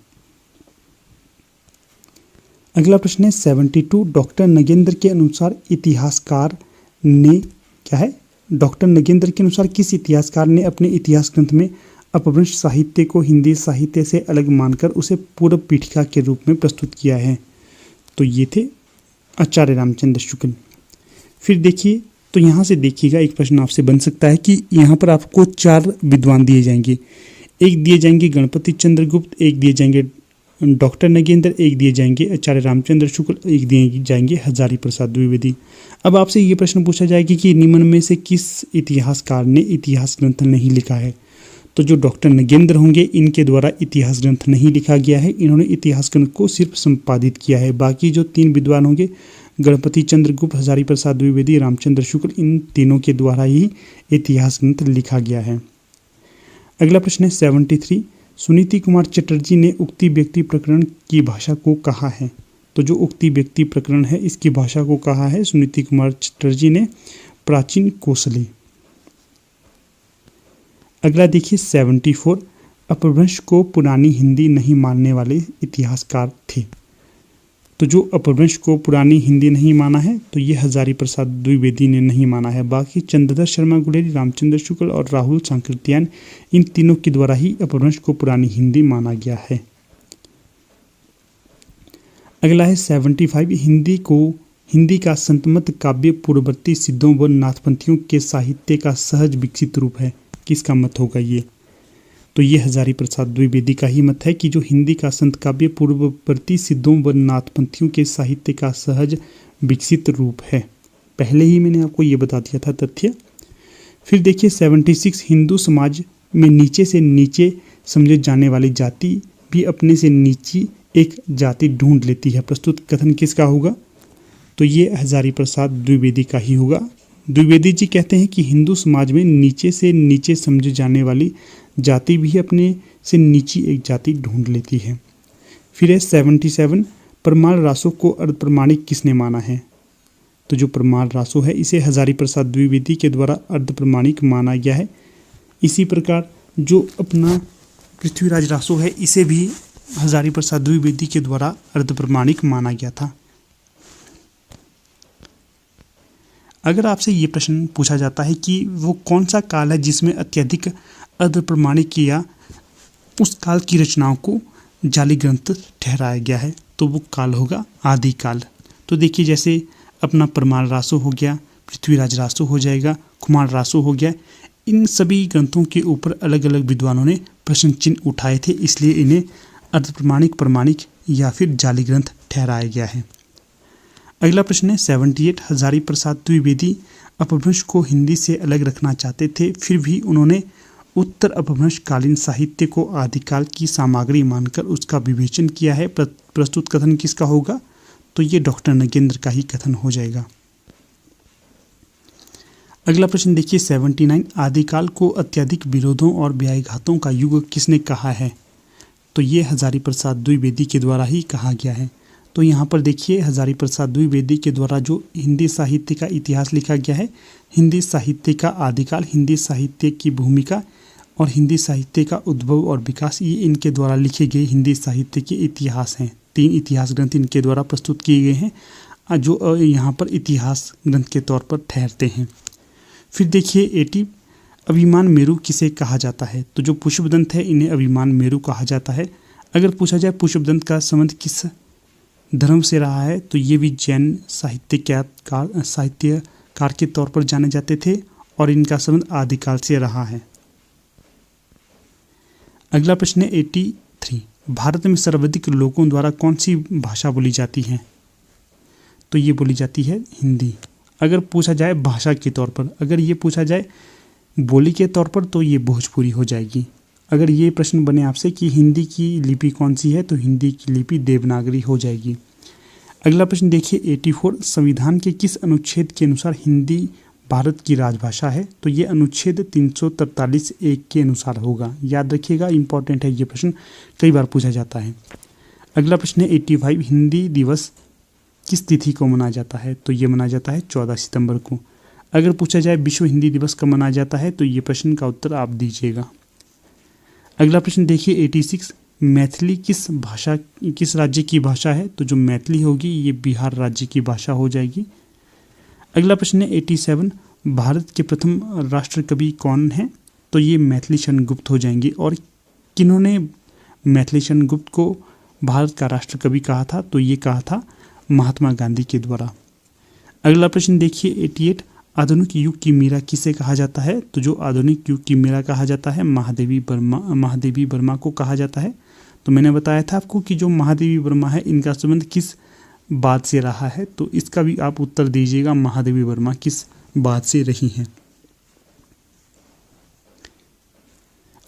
अगला प्रश्न है 72 डॉक्टर नगेंद्र के अनुसार इतिहासकार ने क्या है, डॉक्टर नगेंद्र के अनुसार किस इतिहासकार ने अपने इतिहास ग्रंथ में अपभ्रंश साहित्य को हिंदी साहित्य से अलग मानकर उसे पूर्व पीठिका के रूप में प्रस्तुत किया है, तो ये थे आचार्य रामचंद्र शुक्ल। फिर देखिए तो यहाँ से देखिएगा एक प्रश्न आपसे बन सकता है कि यहाँ पर आपको 4 विद्वान दिए जाएंगे, एक दिए जाएंगे गणपति चंद्रगुप्त, एक दिए जाएंगे डॉक्टर नगेंद्र, एक दिए जाएंगे आचार्य रामचंद्र शुक्ल, एक दिए जाएंगे हजारी प्रसाद द्विवेदी। अब आपसे ये प्रश्न पूछा जाएगा कि निम्न में से किस इतिहासकार ने इतिहास ग्रंथ नहीं लिखा है, तो जो डॉक्टर नगेंद्र होंगे इनके द्वारा इतिहास ग्रंथ नहीं लिखा गया है, इन्होंने इतिहास ग्रंथ को सिर्फ संपादित किया है। बाकी जो 3 विद्वान होंगे गणपति चंद्रगुप्त, हजारी प्रसाद द्विवेदी, रामचंद्र शुक्ल, इन तीनों के द्वारा ही इतिहास ग्रंथ लिखा गया है। अगला प्रश्न है 73 सुनीति कुमार चटर्जी ने उक्ति व्यक्ति प्रकरण की भाषा को कहा है, तो जो उक्ति व्यक्ति प्रकरण है इसकी भाषा को कहा है सुनीति कुमार चटर्जी ने प्राचीन कोसली। अगला देखिए 74 अपभ्रंश को पुरानी हिंदी नहीं मानने वाले इतिहासकार थे, तो जो अपभ्रंश को पुरानी हिंदी नहीं माना है तो ये हजारी प्रसाद द्विवेदी ने नहीं माना है। बाकी चंद्रधर शर्मा गुलेरी, रामचंद्र शुक्ल और राहुल सांकृत्यायन, इन तीनों के द्वारा ही अपभ्रंश को पुरानी हिंदी माना गया है। अगला है 75 हिंदी का संतमत काव्य पूर्ववर्ती सिद्धों व नाथपंथियों के साहित्य का सहज विकसित रूप है, किसका मत होगा ये, तो ये हजारी प्रसाद द्विवेदी का ही मत है कि जो हिंदी का संत काव्य पूर्ववर्ती सिद्धों व नाथपंथियों के साहित्य का सहज विकसित रूप है। पहले ही मैंने आपको ये बता दिया था तथ्य। फिर देखिए 76 हिंदू समाज में नीचे से नीचे समझे जाने वाली जाति भी अपने से नीची एक जाति ढूंढ लेती है। प्रस्तुत कथन किसका होगा? तो ये हजारी प्रसाद द्विवेदी का ही होगा। द्विवेदी जी कहते हैं कि हिंदू समाज में नीचे से नीचे समझे जाने वाली जाति भी अपने से नीची एक जाति ढूंढ लेती है। फिर है 77 परमार रासो को अर्धप्रमाणिक किसने माना है? तो जो परमार रासो है इसे हजारी प्रसाद द्विवेदी के द्वारा अर्धप्रमाणिक माना गया है। इसी प्रकार जो अपना पृथ्वीराज रासो है इसे भी हजारी प्रसाद द्विवेदी के द्वारा अर्धप्रमाणिक माना गया था। अगर आपसे ये प्रश्न पूछा जाता है कि वो कौन सा काल है जिसमें अत्यधिक अर्धप्रमाणिक किया, उस काल की रचनाओं को जाली ग्रंथ ठहराया गया है, तो वो काल होगा आदिकाल। तो देखिए जैसे अपना परमार रासो हो गया, पृथ्वीराज रासो हो जाएगा, कुमार रासो हो गया, इन सभी ग्रंथों के ऊपर अलग अलग विद्वानों ने प्रश्न चिन्ह उठाए थे, इसलिए इन्हें अर्धप्रमाणिक, प्रमाणिक या फिर जाली ग्रंथ ठहराया गया है। अगला प्रश्न है 78 हजारी प्रसाद द्विवेदी अपभ्रंश को हिंदी से अलग रखना चाहते थे, फिर भी उन्होंने उत्तर अपभ्रंश कालीन साहित्य को आदिकाल की सामग्री मानकर उसका विवेचन किया है। प्रस्तुत कथन किसका होगा? तो ये डॉक्टर नगेंद्र का ही कथन हो जाएगा। अगला प्रश्न देखिए 79 आदिकाल को अत्यधिक विरोधों और व्याघातों का युग किसने कहा है? तो ये हजारी प्रसाद द्विवेदी के द्वारा ही कहा गया है। तो यहाँ पर देखिए हजारी प्रसाद द्विवेदी के द्वारा जो हिंदी साहित्य का इतिहास लिखा गया है, हिंदी साहित्य का आदिकाल, हिंदी साहित्य की भूमिका और हिंदी साहित्य का उद्भव और विकास, ये इनके द्वारा लिखे गए हिंदी साहित्य के इतिहास हैं। 3 इतिहास ग्रंथ इनके द्वारा प्रस्तुत किए गए हैं जो यहाँ पर इतिहास ग्रंथ के तौर पर ठहरते हैं। फिर देखिए 80 अभिमान मेरु किसे कहा जाता है? तो जो पुष्पदंत है इन्हें अभिमान मेरु कहा जाता है। अगर पूछा जाए पुष्पदंत का संबंध किस धर्म से रहा है, तो ये भी जैन साहित्यकार के तौर पर जाने जाते थे और इनका संबंध आदिकाल से रहा है। अगला प्रश्न है 83 भारत में सर्वाधिक लोगों द्वारा कौन सी भाषा बोली जाती है? तो ये बोली जाती है हिंदी। अगर पूछा जाए भाषा के तौर पर, अगर ये पूछा जाए बोली के तौर पर, तो ये भोजपुरी हो जाएगी। अगर ये प्रश्न बने आपसे कि हिंदी की लिपि कौन सी है, तो हिंदी की लिपि देवनागरी हो जाएगी। अगला प्रश्न देखिए 84 संविधान के किस अनुच्छेद के अनुसार हिंदी भारत की राजभाषा है? तो ये अनुच्छेद 343(1) के अनुसार होगा। याद रखिएगा, इंपॉर्टेंट है ये प्रश्न, कई बार पूछा जाता है। अगला प्रश्न है 85 हिंदी दिवस किस तिथि को मनाया जाता है? तो ये मनाया जाता है 14 सितंबर को। अगर पूछा जाए विश्व हिंदी दिवस कब मनाया जाता है, तो ये प्रश्न का उत्तर आप दीजिएगा। अगला प्रश्न देखिए 86 मैथिली किस राज्य की भाषा है? तो जो मैथिली होगी ये बिहार राज्य की भाषा हो जाएगी। अगला प्रश्न है 87 भारत के प्रथम राष्ट्र कवि कौन है? तो ये मैथिली शरण गुप्त हो जाएंगे। और किन्होंने मैथिली शरण गुप्त को भारत का राष्ट्र कवि कहा था? तो ये कहा था महात्मा गांधी के द्वारा। अगला प्रश्न देखिए 88 आधुनिक युग की मीरा किसे कहा जाता है? तो जो आधुनिक युग की मीरा कहा जाता है महादेवी वर्मा को कहा जाता है। तो मैंने बताया था आपको कि जो महादेवी वर्मा है इनका संबंध किस बात से रहा है, तो इसका भी आप उत्तर दीजिएगा, महादेवी वर्मा किस बात से रही हैं।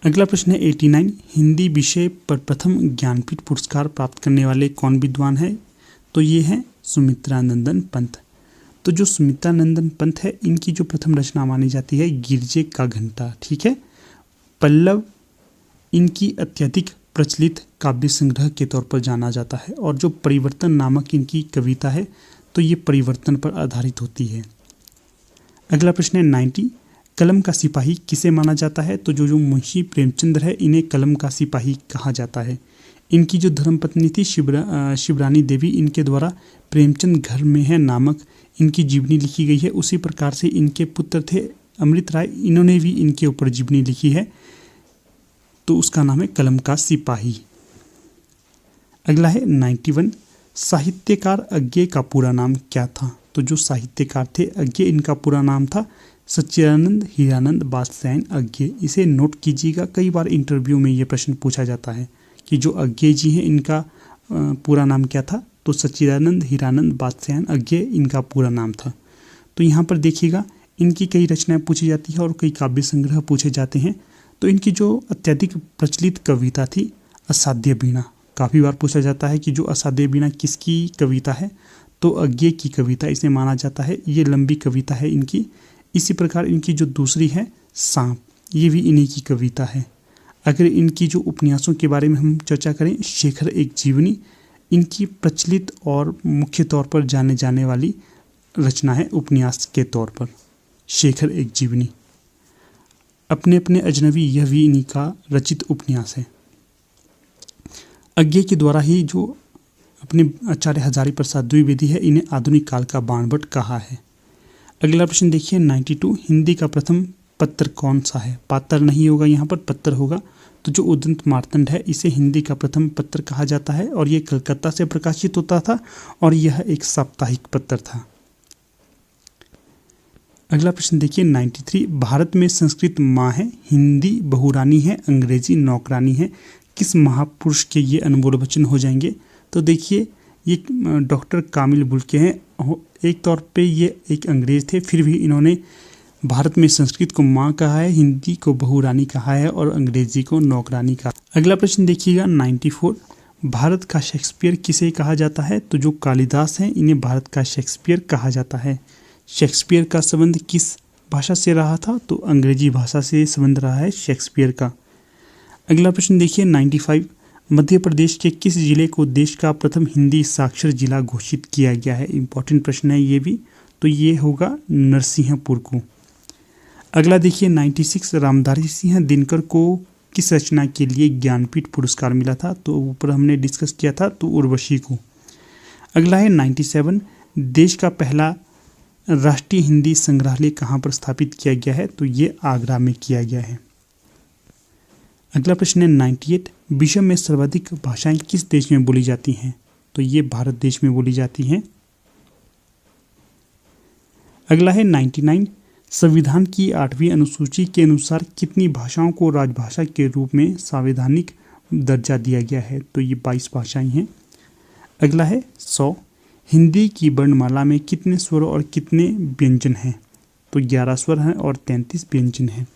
अगला प्रश्न है 89 हिंदी विषय पर प्रथम ज्ञानपीठ पुरस्कार प्राप्त करने वाले कौन विद्वान है? तो ये है सुमित्रानंदन पंत। तो जो सुमित्रानंदन पंत है इनकी जो प्रथम रचना मानी जाती है गिरजे का घंटा, ठीक है। पल्लव इनकी अत्यधिक प्रचलित काव्य संग्रह के तौर पर जाना जाता है। और जो परिवर्तन नामक इनकी कविता है तो ये परिवर्तन पर आधारित होती है। अगला प्रश्न है 90 कलम का सिपाही किसे माना जाता है? तो जो मुंशी प्रेमचंद्र है इन्हें कलम का सिपाही कहा जाता है। इनकी जो धर्मपत्नी थी शिवरानी देवी, इनके द्वारा प्रेमचंद घर में है नामक इनकी जीवनी लिखी गई है। उसी प्रकार से इनके पुत्र थे अमृत राय, इन्होंने भी इनके ऊपर जीवनी लिखी है, तो उसका नाम है कलम का सिपाही। अगला है 91 साहित्यकार अज्ञे का पूरा नाम क्या था? तो जो साहित्यकार थे अज्ञे, इनका पूरा नाम था सच्चिदानंद हीरानंद बादशाहन अज्ञे। इसे नोट कीजिएगा, कई बार इंटरव्यू में ये प्रश्न पूछा जाता है कि जो अज्ञे जी हैं इनका पूरा नाम क्या था? तो सच्चिदानंद हीरानंद बादशाहन अज्ञे इनका पूरा नाम था। तो यहाँ पर देखिएगा इनकी कई रचनाएं पूछी जाती है और कई काव्य संग्रह पूछे जाते हैं। तो इनकी जो अत्यधिक प्रचलित कविता थी असाध्य वीणा, काफ़ी बार पूछा जाता है कि जो असाध्य वीणा किसकी कविता है, तो अज्ञे की कविता इसे माना जाता है। ये लंबी कविता है इनकी। इसी प्रकार इनकी जो दूसरी है सांप, ये भी इन्हीं की कविता है। अगर इनकी जो उपन्यासों के बारे में हम चर्चा करें, शेखर एक जीवनी इनकी प्रचलित और मुख्य तौर पर जाने जाने वाली रचना है उपन्यास के तौर पर। शेखर एक जीवनी, अपने अपने अजनबी, यह भी इन्हीं का रचित उपन्यास है। अज्ञे के द्वारा ही जो अपने आचार्य हजारी प्रसाद द्विवेदी है, इन्हें आधुनिक काल का बाणभट्ट कहा है। अगला प्रश्न देखिए 92, हिंदी का प्रथम पत्र कौन सा है? पात्र नहीं होगा, यहाँ पर पत्र होगा। तो जो उदंत मार्तंड है, इसे हिंदी का प्रथम पत्र कहा जाता है और ये कलकत्ता से प्रकाशित होता था और यह एक साप्ताहिक पत्र था। अगला प्रश्न देखिए 93, भारत में संस्कृत माँ है, हिंदी बहुरानी है, अंग्रेजी नौकरानी है। किस महापुरुष के ये अनमोल वचन हो जाएंगे? तो देखिए ये डॉक्टर कामिल बुल्के हैं। एक तौर पे ये एक अंग्रेज थे, फिर भी इन्होंने भारत में संस्कृत को माँ कहा है, हिंदी को बहुरानी कहा है और अंग्रेजी को नौकरानी कहा। अगला प्रश्न देखिएगा 94, भारत का शेक्सपियर किसे कहा जाता है? तो जो कालिदास हैं, इन्हें भारत का शेक्सपियर कहा जाता है। शेक्सपियर का संबंध किस भाषा से रहा था? तो अंग्रेजी भाषा से संबंध रहा है शेक्सपियर का। अगला प्रश्न देखिए 95, मध्य प्रदेश के किस जिले को देश का प्रथम हिंदी साक्षर जिला घोषित किया गया है? इंपॉर्टेंट प्रश्न है ये भी। तो ये होगा नरसिंहपुर को। अगला देखिए 96, रामधारी सिंह दिनकर को किस रचना के लिए ज्ञानपीठ पुरस्कार मिला था? तो ऊपर हमने डिस्कस किया था, तो उर्वशी को। अगला है 97, देश का पहला राष्ट्रीय हिंदी संग्रहालय कहाँ पर स्थापित किया गया है? तो ये आगरा में किया गया है। अगला प्रश्न है 98, विश्व में सर्वाधिक भाषाएं किस देश में बोली जाती हैं? तो ये भारत देश में बोली जाती हैं। अगला है 99, संविधान की 8वीं अनुसूची के अनुसार कितनी भाषाओं को राजभाषा के रूप में संवैधानिक दर्जा दिया गया है? तो ये 22 भाषाएं हैं। अगला है 100, हिंदी की वर्णमाला में कितने स्वर और कितने व्यंजन हैं? तो 11 स्वर हैं और 33 व्यंजन हैं।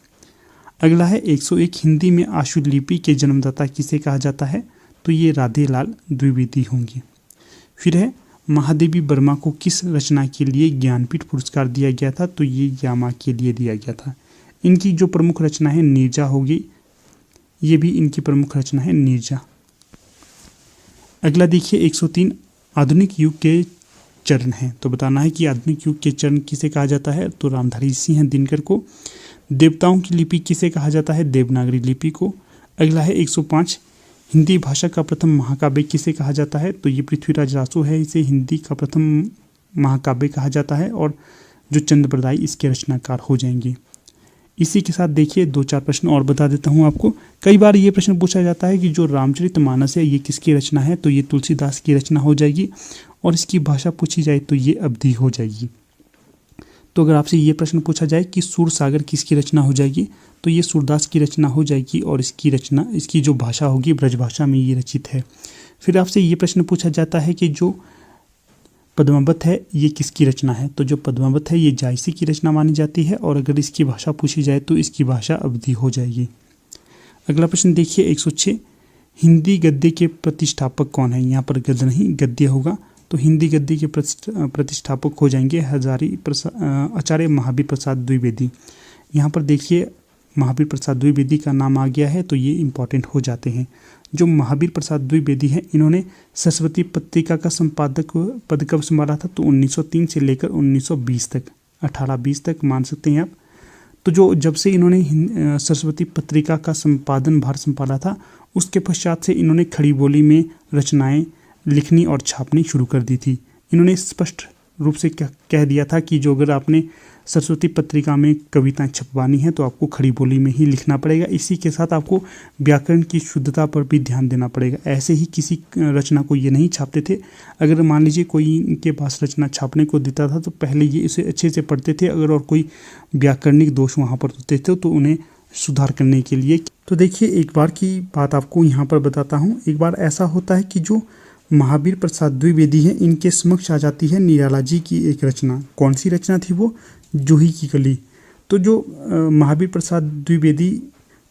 अगला है 101, हिंदी में आशुलिपि के जन्मदाता किसे कहा जाता है? तो ये राधेलाल द्विवेदी होंगे। फिर है महादेवी वर्मा को किस रचना के लिए ज्ञानपीठ पुरस्कार दिया गया था? तो ये यामा के लिए दिया गया था। इनकी जो प्रमुख रचना है नीरजा होगी, ये भी इनकी प्रमुख रचना है नीरजा। अगला देखिए 103, आधुनिक युग के चरण हैं। तो बताना है कि आधुनिक युग के चरण किसे कहा जाता है? तो रामधारी सिंह दिनकर को। देवताओं की लिपि किसे कहा जाता है? देवनागरी लिपि को। अगला है 105, हिंदी भाषा का प्रथम महाकाव्य किसे कहा जाता है? तो ये पृथ्वीराज रासो है, इसे हिंदी का प्रथम महाकाव्य कहा जाता है और जो चंद्रप्रदाई इसके रचनाकार हो जाएंगे। इसी के साथ देखिए 2-4 प्रश्न और बता देता हूँ आपको। कई बार ये प्रश्न पूछा जाता है कि जो रामचरितमानस है ये किसकी रचना है? तो ये तुलसीदास की रचना हो जाएगी और इसकी भाषा पूछी जाए तो ये अवधी हो जाएगी। तो अगर आपसे ये प्रश्न पूछा जाए कि सूरसागर किसकी रचना हो जाएगी? तो ये सूरदास की रचना हो जाएगी और इसकी जो भाषा होगी ब्रजभाषा में ये रचित है। फिर आपसे ये प्रश्न पूछा जाता है कि जो पद्मावत है ये किसकी रचना है? तो जो पद्मावत है ये जायसी की रचना मानी जाती है और अगर इसकी भाषा पूछी जाए तो इसकी भाषा अवधी हो जाएगी। अगला प्रश्न देखिए 106, हिंदी गद्य के प्रतिष्ठापक कौन है? यहाँ पर गद्य नहीं गद्य होगा। तो हिंदी गद्य के प्रतिष्ठापक हो जाएंगे आचार्य महावीर प्रसाद द्विवेदी। यहाँ पर देखिए महावीर प्रसाद द्विवेदी का नाम आ गया है तो ये इम्पॉर्टेंट हो जाते हैं। जो महावीर प्रसाद द्विवेदी हैं इन्होंने सरस्वती पत्रिका का संपादक पद कब संभाला था? तो 1903 से लेकर 1920 तक, 18-20 तक मान सकते हैं आप। तो जो जब से इन्होंने सरस्वती पत्रिका का संपादन भार संभाला था उसके पश्चात से इन्होंने खड़ी बोली में रचनाएं लिखनी और छापनी शुरू कर दी थी। इन्होंने स्पष्ट रूप से कह दिया था कि जो अगर आपने सरस्वती पत्रिका में कविताएं छपवानी है तो आपको खड़ी बोली में ही लिखना पड़ेगा। इसी के साथ आपको व्याकरण की शुद्धता पर भी ध्यान देना पड़ेगा। ऐसे ही किसी रचना को ये नहीं छापते थे। अगर मान लीजिए कोई इनके पास रचना छापने को देता था तो पहले ये इसे अच्छे से पढ़ते थे। अगर और कोई व्याकरणिक दोष वहाँ पर होते थे तो उन्हें सुधार करने के लिए। तो देखिए एक बार की बात आपको यहाँ पर बताता हूँ। एक बार ऐसा होता है कि जो महावीर प्रसाद द्विवेदी हैं, इनके समक्ष आ जाती है निराला जी की एक रचना। कौन सी रचना थी वो? जूही की कली। तो जो महावीर प्रसाद द्विवेदी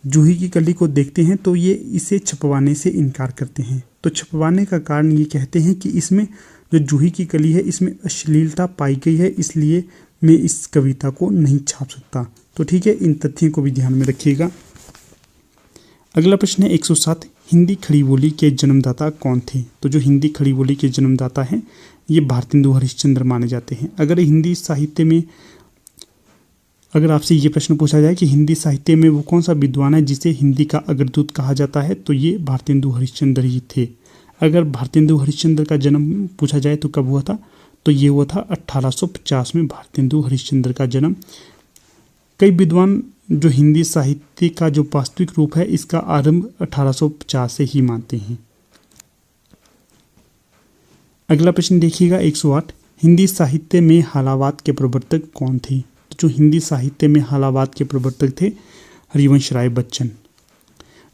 जूही की कली को देखते हैं तो ये इसे छपवाने से इनकार करते हैं। तो छपवाने का कारण ये कहते हैं कि इसमें जो जूही की कली है इसमें अश्लीलता पाई गई है, इसलिए मैं इस कविता को नहीं छाप सकता। तो ठीक है, इन तथ्यों को भी ध्यान में रखिएगा। अगला प्रश्न है 107, हिंदी खड़ी बोली के जन्मदाता कौन थे? तो जो हिंदी खड़ी बोली के जन्मदाता हैं ये भारतेंदु हरिश्चंद्र माने जाते हैं। अगर हिंदी साहित्य में अगर आपसे ये प्रश्न पूछा जाए कि हिंदी साहित्य में वो कौन सा विद्वान है जिसे हिंदी का अग्रदूत कहा जाता है, तो ये भारतेंदु हरिश्चंद्र ही थे। अगर भारतेंदु हरिश्चंद्र का जन्म पूछा जाए तो कब हुआ था, तो ये हुआ था 1850 में भारतेंदु हरिश्चंद्र का जन्म। कई विद्वान जो हिंदी साहित्य का जो वास्तविक रूप है इसका आरंभ 1850 से ही मानते हैं। अगला प्रश्न देखिएगा 108, हिंदी साहित्य में हालावाद के प्रवर्तक कौन थे? तो जो हिंदी साहित्य में हालावाद के प्रवर्तक थे हरिवंश राय बच्चन।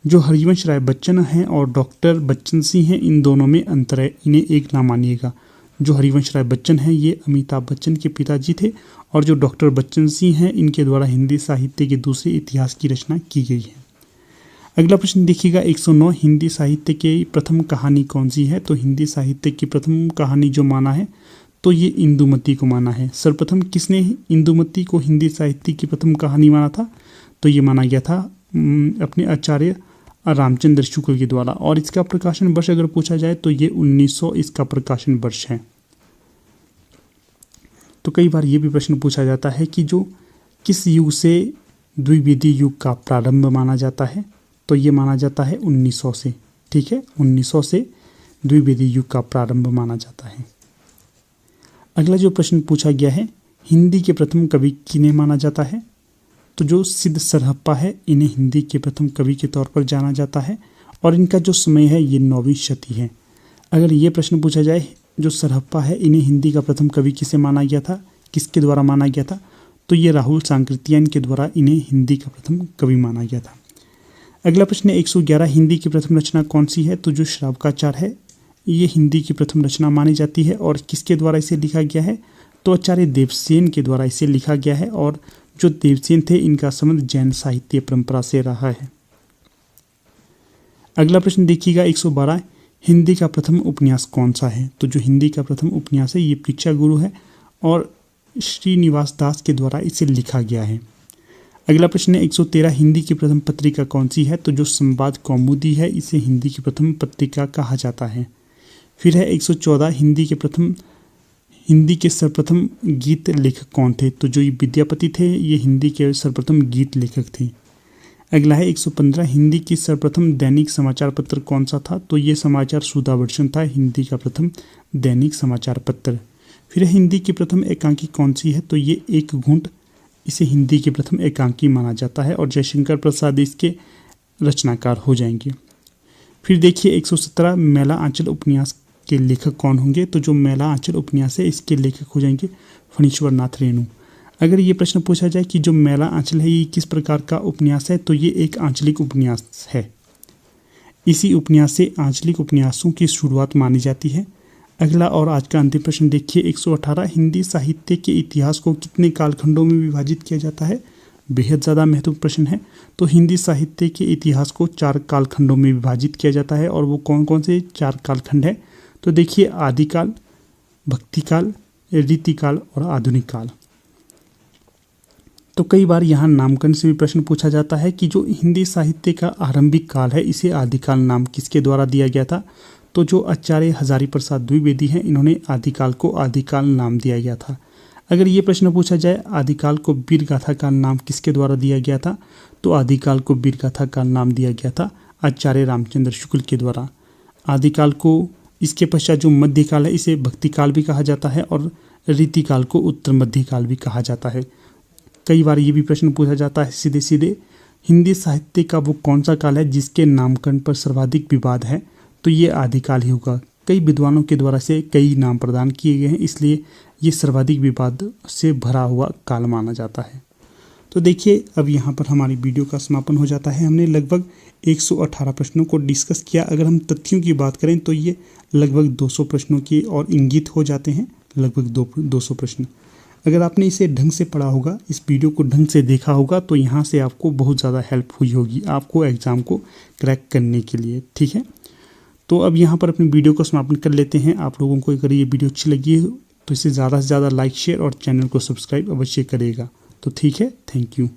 जो हरिवंश राय बच्चन हैं और डॉक्टर बच्चन सिंह हैं, इन दोनों में अंतर है, इन्हें एक ना मानिएगा। जो हरिवंश राय बच्चन हैं ये अमिताभ बच्चन के पिताजी थे और जो डॉक्टर बच्चन सिंह हैं इनके द्वारा हिंदी साहित्य के दूसरे इतिहास की रचना की गई है। अगला प्रश्न देखिएगा 109, हिंदी साहित्य की प्रथम कहानी कौन सी है? तो हिंदी साहित्य की प्रथम कहानी जो माना है तो ये इंदुमती को माना है। सर्वप्रथम किसने इंदुमती को हिंदी साहित्य की प्रथम कहानी माना था? तो ये माना गया था अपने आचार्य रामचंद्र शुक्ल के द्वारा। और इसका प्रकाशन वर्ष अगर पूछा जाए तो ये 1900 इसका प्रकाशन वर्ष है। तो कई बार ये भी प्रश्न पूछा जाता है कि जो किस युग से द्विवेदी युग का प्रारंभ माना जाता है, तो ये माना जाता है 1900 से। ठीक है, 1900 से द्विवेदी युग का प्रारंभ माना जाता है। अगला जो प्रश्न पूछा गया है, हिंदी के प्रथम कवि किन्हें माना जाता है? तो जो सिद्ध सरहप्पा है इन्हें हिंदी के प्रथम कवि के तौर पर जाना जाता है और इनका जो समय है ये 9वीं शती है। अगर ये प्रश्न पूछा जाए जो सरहप्पा है इन्हें हिंदी का प्रथम कवि किसे माना गया था, किसके द्वारा माना गया था, तो ये राहुल सांकृत्यायन के द्वारा इन्हें हिंदी का प्रथम कवि माना गया था। अगला प्रश्न है 111, हिंदी की प्रथम रचना कौन सी है? तो जो श्रावकाचार है ये हिंदी की प्रथम रचना मानी जाती है और किसके द्वारा इसे लिखा गया है? तो आचार्य देवसेन के द्वारा इसे लिखा गया है और जो देवसेन थे इनका संबंध जैन साहित्य परंपरा से रहा है। अगला प्रश्न देखिएगा 112, हिंदी का प्रथम उपन्यास कौन सा है? तो जो हिंदी का प्रथम उपन्यास है ये परीक्षा गुरु है और श्रीनिवास दास के द्वारा इसे लिखा गया है। अगला प्रश्न है 113, हिंदी की प्रथम पत्रिका कौन सी है? तो जो संवाद कौमुदी है इसे हिंदी की प्रथम पत्रिका कहा जाता है। फिर है 114, हिंदी के सर्वप्रथम गीत लेखक कौन थे? तो जो ये विद्यापति थे ये हिंदी के सर्वप्रथम गीत लेखक थे। अगला है 115, हिंदी की सर्वप्रथम दैनिक समाचार पत्र कौन सा था? तो ये समाचार सुधावर्षन था, हिंदी का प्रथम दैनिक समाचार पत्र। फिर हिंदी की प्रथम एकांकी कौन सी है? तो ये एक घूंट, इसे हिंदी की प्रथम एकांकी माना जाता है और जयशंकर प्रसाद इसके रचनाकार हो जाएंगे। फिर देखिए 117, मैला आंचल उपन्यास के लेखक कौन होंगे? तो जो मैला आंचल उपन्यास है इसके लेखक हो जाएंगे फणीश्वर नाथ रेणु। अगर ये प्रश्न पूछा जाए कि जो मैला आंचल है ये किस प्रकार का उपन्यास है, तो ये एक आंचलिक उपन्यास है। इसी उपन्यास से आंचलिक उपन्यासों की शुरुआत मानी जाती है। अगला और आज का अंतिम प्रश्न देखिए 118, हिंदी साहित्य के इतिहास को कितने कालखंडों में विभाजित किया जाता है? बेहद ज़्यादा महत्वपूर्ण प्रश्न है। तो हिंदी साहित्य के इतिहास को 4 कालखंडों में विभाजित किया जाता है और वो कौन कौन से 4 कालखंड है? तो देखिए आदिकाल, भक्तिकाल, रीतिकाल और आधुनिक काल। तो कई बार यहाँ नामकरण से भी प्रश्न पूछा जाता है कि जो हिंदी साहित्य का आरंभिक काल है इसे आदिकाल नाम किसके द्वारा दिया गया था? तो जो आचार्य हजारी प्रसाद द्विवेदी हैं इन्होंने आदिकाल को आदिकाल नाम दिया गया था। अगर ये प्रश्न पूछा जाए आदिकाल को वीरगाथा का नाम किसके द्वारा दिया गया था? तो आदिकाल को वीरगाथा का नाम दिया गया था आचार्य रामचंद्र शुक्ल के द्वारा। आदिकाल को, इसके पश्चात जो मध्यकाल है इसे भक्तिकाल भी कहा जाता है और रीतिकाल को उत्तर मध्यकाल भी कहा जाता है। कई बार ये भी प्रश्न पूछा जाता है सीधे सीधे, हिंदी साहित्य का वो कौन सा काल है जिसके नामकरण पर सर्वाधिक विवाद है? तो ये आदिकाल ही होगा। कई विद्वानों के द्वारा से कई नाम प्रदान किए गए हैं, इसलिए ये सर्वाधिक विवाद से भरा हुआ काल माना जाता है। तो देखिए अब यहाँ पर हमारी वीडियो का समापन हो जाता है। हमने लगभग 118 प्रश्नों को डिस्कस किया। अगर हम तथ्यों की बात करें तो ये लगभग 200 प्रश्नों की और इंगित हो जाते हैं, लगभग 200 प्रश्न। अगर आपने इसे ढंग से पढ़ा होगा, इस वीडियो को ढंग से देखा होगा, तो यहाँ से आपको बहुत ज़्यादा हेल्प हुई होगी आपको एग्ज़ाम को क्रैक करने के लिए। ठीक है, तो अब यहाँ पर अपनी वीडियो को समापन कर लेते हैं। आप लोगों को अगर ये वीडियो अच्छी लगी हो तो इसे ज़्यादा से ज़्यादा लाइक, शेयर और चैनल को सब्सक्राइब अवश्य करेगा। तो ठीक है, थैंक यू।